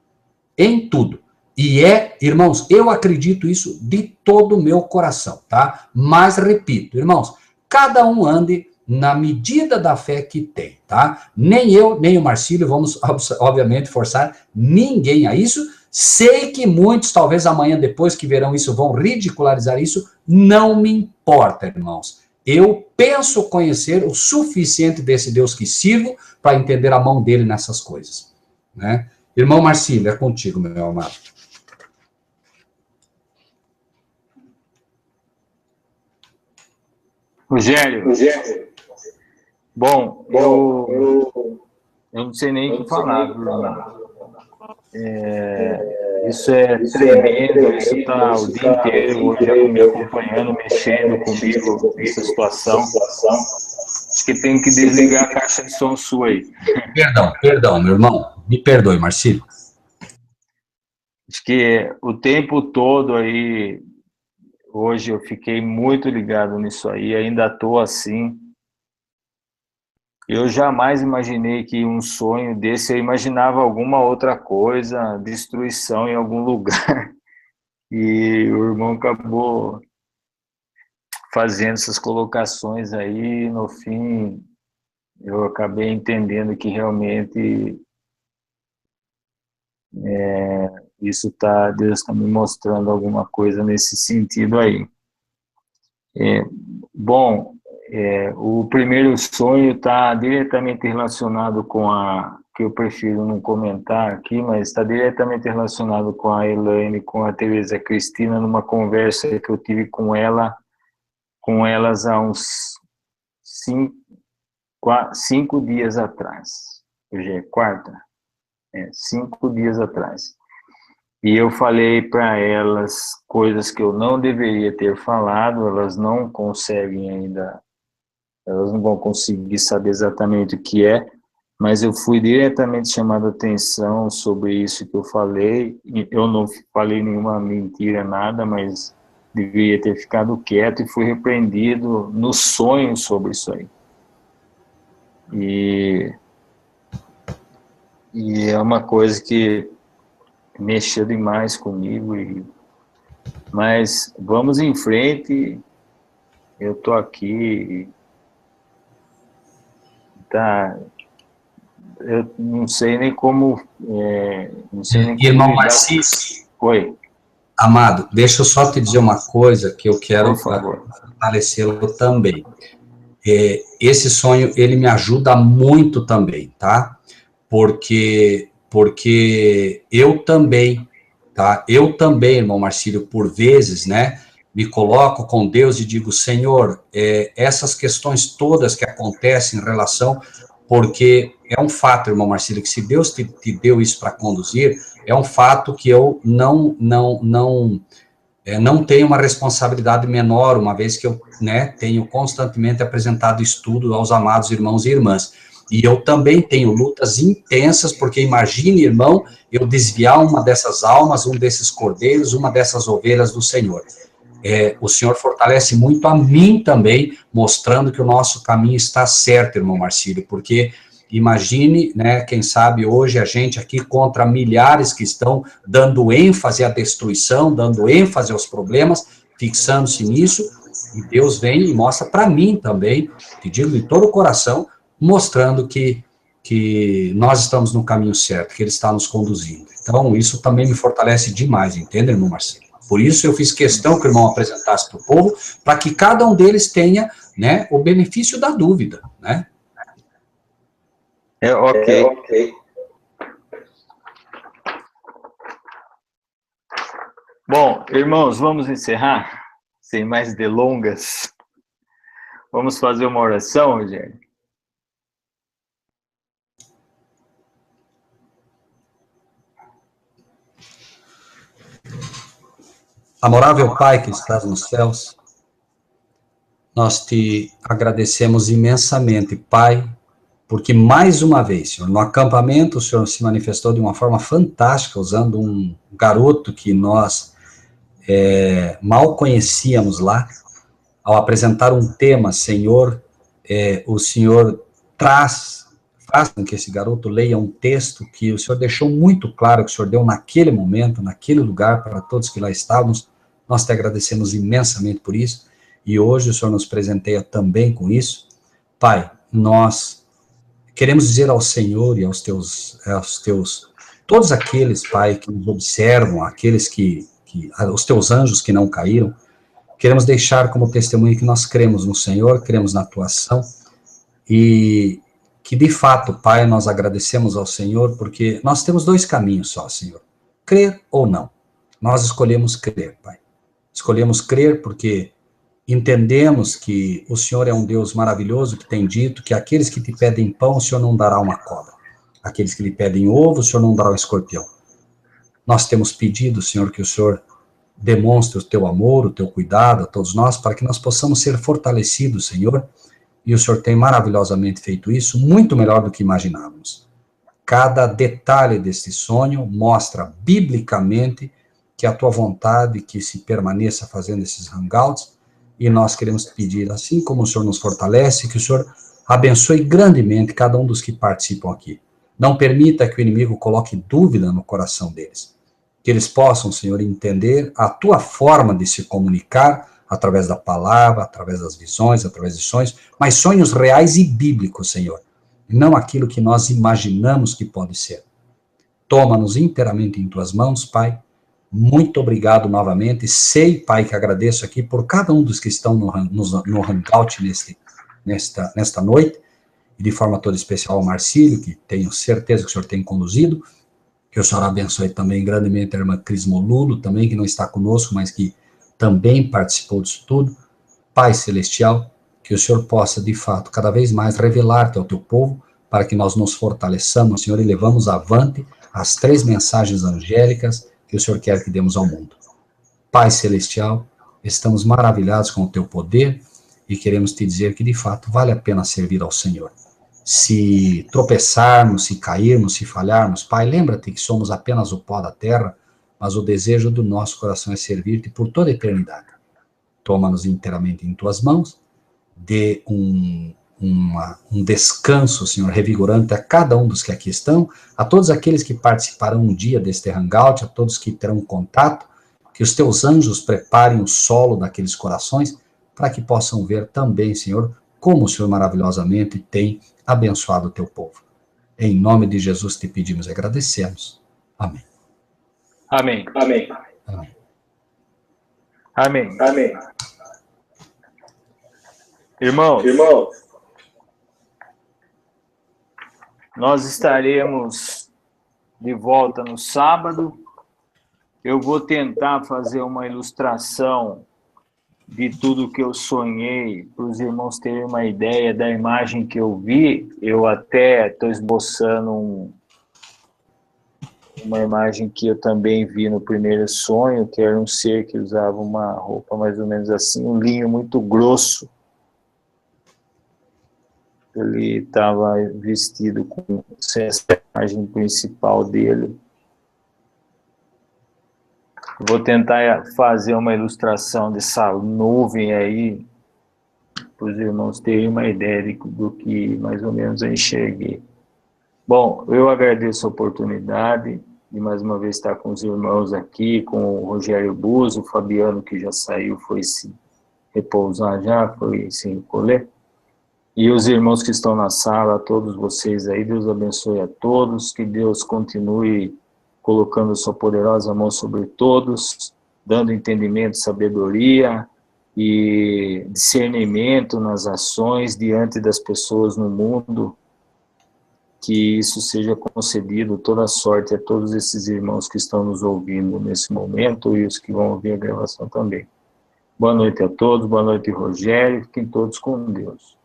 e irmãos, eu acredito isso de todo o meu coração, tá? Mas repito, irmãos, cada um ande na medida da fé que tem, tá? Nem eu, nem o Marcílio vamos, obviamente, forçar ninguém a isso. Sei que muitos, talvez amanhã, depois que verão isso, vão ridicularizar isso. Não me importa, irmãos. Eu penso conhecer o suficiente desse Deus que sirvo para entender a mão dele nessas coisas, né? Irmão Marcílio, é contigo, meu amado. Rogério, bom, eu não sei nem o que falar, viu, irmão? Isso é tremendo, isso está o dia inteiro hoje me acompanhando, mexendo comigo nessa situação. Acho que tenho que desligar a caixa de som sua aí. Perdão, meu irmão. Me perdoe, Marcílio. Acho que o tempo todo aí, hoje eu fiquei muito ligado nisso aí, ainda estou assim. Eu jamais imaginei que um sonho desse, eu imaginava alguma outra coisa, destruição em algum lugar. E o irmão acabou fazendo essas colocações aí, no fim eu acabei entendendo que realmente Deus está me mostrando alguma coisa nesse sentido aí. Bom, o primeiro sonho está diretamente relacionado com que eu prefiro não comentar aqui, mas está diretamente relacionado com a Elaine, com a Teresa Cristina, numa conversa que eu tive com elas há uns 5 dias atrás. Hoje é quarta? 5 dias atrás. E eu falei para elas coisas que eu não deveria ter falado, elas não conseguem ainda, elas não vão conseguir saber exatamente o que é, mas eu fui diretamente chamado a atenção sobre isso que eu falei. Eu não falei nenhuma mentira, nada, mas deveria ter ficado quieto e fui repreendido no sonho sobre isso aí. E é uma coisa que mexeu demais comigo, mas vamos em frente, eu tô aqui, eu não sei nem como, Irmão Marcílio, oi, amado, deixa eu só te dizer uma coisa que eu quero fortalecê-lo também. Esse sonho, ele me ajuda muito também, tá? Porque eu também, tá? Eu também, irmão Marcílio, por vezes, né, me coloco com Deus e digo, Senhor, essas questões todas que acontecem em relação, porque é um fato, irmão Marcílio, que se Deus te deu isso para conduzir, é um fato que eu não tenho uma responsabilidade menor, uma vez que eu, né, tenho constantemente apresentado estudo aos amados irmãos e irmãs. E eu também tenho lutas intensas, porque imagine, irmão, eu desviar uma dessas almas, um desses cordeiros, uma dessas ovelhas do Senhor. O Senhor fortalece muito a mim também, mostrando que o nosso caminho está certo, irmão Marcílio, porque imagine, né, quem sabe hoje a gente aqui contra milhares que estão dando ênfase à destruição, dando ênfase aos problemas, fixando-se nisso, e Deus vem e mostra para mim também, te digo de todo o coração, mostrando que nós estamos no caminho certo, que Ele está nos conduzindo. Então, isso também me fortalece demais, entende, irmão Marcelo? Por isso eu fiz questão que o irmão apresentasse para o povo, para que cada um deles tenha, né, o benefício da dúvida, né? Ok. Bom, irmãos, vamos encerrar, sem mais delongas. Vamos fazer uma oração, Rogério? Amorável Pai que estás nos céus, nós te agradecemos imensamente, Pai, porque mais uma vez, Senhor, no acampamento o Senhor se manifestou de uma forma fantástica, usando um garoto que nós mal conhecíamos lá. Ao apresentar um tema, Senhor, o Senhor faz com que esse garoto leia um texto que o Senhor deixou muito claro, que o Senhor deu naquele momento, naquele lugar, para todos que lá estávamos. Nós te agradecemos imensamente por isso, e hoje o Senhor nos presenteia também com isso. Pai, nós queremos dizer ao Senhor e aos teus todos aqueles, Pai, que nos observam, aqueles os teus anjos que não caíram, queremos deixar como testemunho que nós cremos no Senhor, cremos na tua ação, e que de fato, Pai, nós agradecemos ao Senhor, porque nós temos 2 caminhos só, Senhor, crer ou não. Nós escolhemos crer, Pai. Escolhemos crer porque entendemos que o Senhor é um Deus maravilhoso, que tem dito que aqueles que te pedem pão, o Senhor não dará uma cobra. Aqueles que lhe pedem ovo, o Senhor não dará um escorpião. Nós temos pedido, Senhor, que o Senhor demonstre o teu amor, o teu cuidado a todos nós, para que nós possamos ser fortalecidos, Senhor, e o Senhor tem maravilhosamente feito isso, muito melhor do que imaginávamos. Cada detalhe desse sonho mostra biblicamente que a tua vontade que se permaneça fazendo esses hangouts, e nós queremos pedir, assim como o Senhor nos fortalece, que o Senhor abençoe grandemente cada um dos que participam aqui. Não permita que o inimigo coloque dúvida no coração deles. Que eles possam, Senhor, entender a tua forma de se comunicar através da palavra, através das visões, através de sonhos, mas sonhos reais e bíblicos, Senhor. E não aquilo que nós imaginamos que pode ser. Toma-nos inteiramente em tuas mãos, Pai. Muito obrigado novamente. Sei, Pai, que agradeço aqui por cada um dos que estão no Hangout nesta noite, e de forma toda especial ao Marcílio, que tenho certeza que o Senhor tem conduzido. Que o Senhor abençoe também grandemente a irmã Cris Molulo, também, que não está conosco, mas que também participou disso tudo. Pai Celestial, que o Senhor possa, de fato, cada vez mais revelar-te ao teu povo, para que nós nos fortaleçamos, Senhor, e levamos avante as 3 mensagens angélicas que o Senhor quer que demos ao mundo. Pai Celestial, estamos maravilhados com o teu poder e queremos te dizer que, de fato, vale a pena servir ao Senhor. Se tropeçarmos, se cairmos, se falharmos, Pai, lembra-te que somos apenas o pó da terra, mas o desejo do nosso coração é servir-te por toda a eternidade. Toma-nos inteiramente em tuas mãos, dê um descanso, Senhor, revigorante a cada um dos que aqui estão, a todos aqueles que participarão um dia deste hangout, a todos que terão contato, que os teus anjos preparem o solo daqueles corações, para que possam ver também, Senhor, como o Senhor maravilhosamente tem abençoado o teu povo. Em nome de Jesus te pedimos e agradecemos. Amém. Amém. Amém. Amém. Amém. Amém. Irmãos, Irmão, nós estaremos de volta no sábado. Eu vou tentar fazer uma ilustração de tudo que eu sonhei, para os irmãos terem uma ideia da imagem que eu vi. Eu até estou esboçando uma imagem que eu também vi no primeiro sonho, que era um ser que usava uma roupa mais ou menos assim, um linho muito grosso. Ele estava vestido com essa imagem principal dele. Vou tentar fazer uma ilustração dessa nuvem aí, para os irmãos terem uma ideia do que mais ou menos eu enxerguei. Bom, eu agradeço a oportunidade de mais uma vez estar com os irmãos aqui, com o Rogério Buzzo, o Fabiano, que já saiu, foi se repousar já, foi se recolher. E os irmãos que estão na sala, todos vocês aí, Deus abençoe a todos, que Deus continue colocando sua poderosa mão sobre todos, dando entendimento, sabedoria e discernimento nas ações diante das pessoas no mundo, que isso seja concedido, toda sorte a todos esses irmãos que estão nos ouvindo nesse momento e os que vão ouvir a gravação também. Boa noite a todos, boa noite, Rogério, fiquem todos com Deus.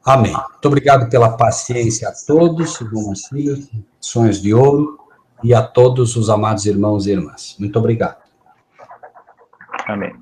Amém. Muito obrigado pela paciência a todos, irmão Marcílio, sonhos de ouro, e a todos os amados irmãos e irmãs. Muito obrigado. Amém.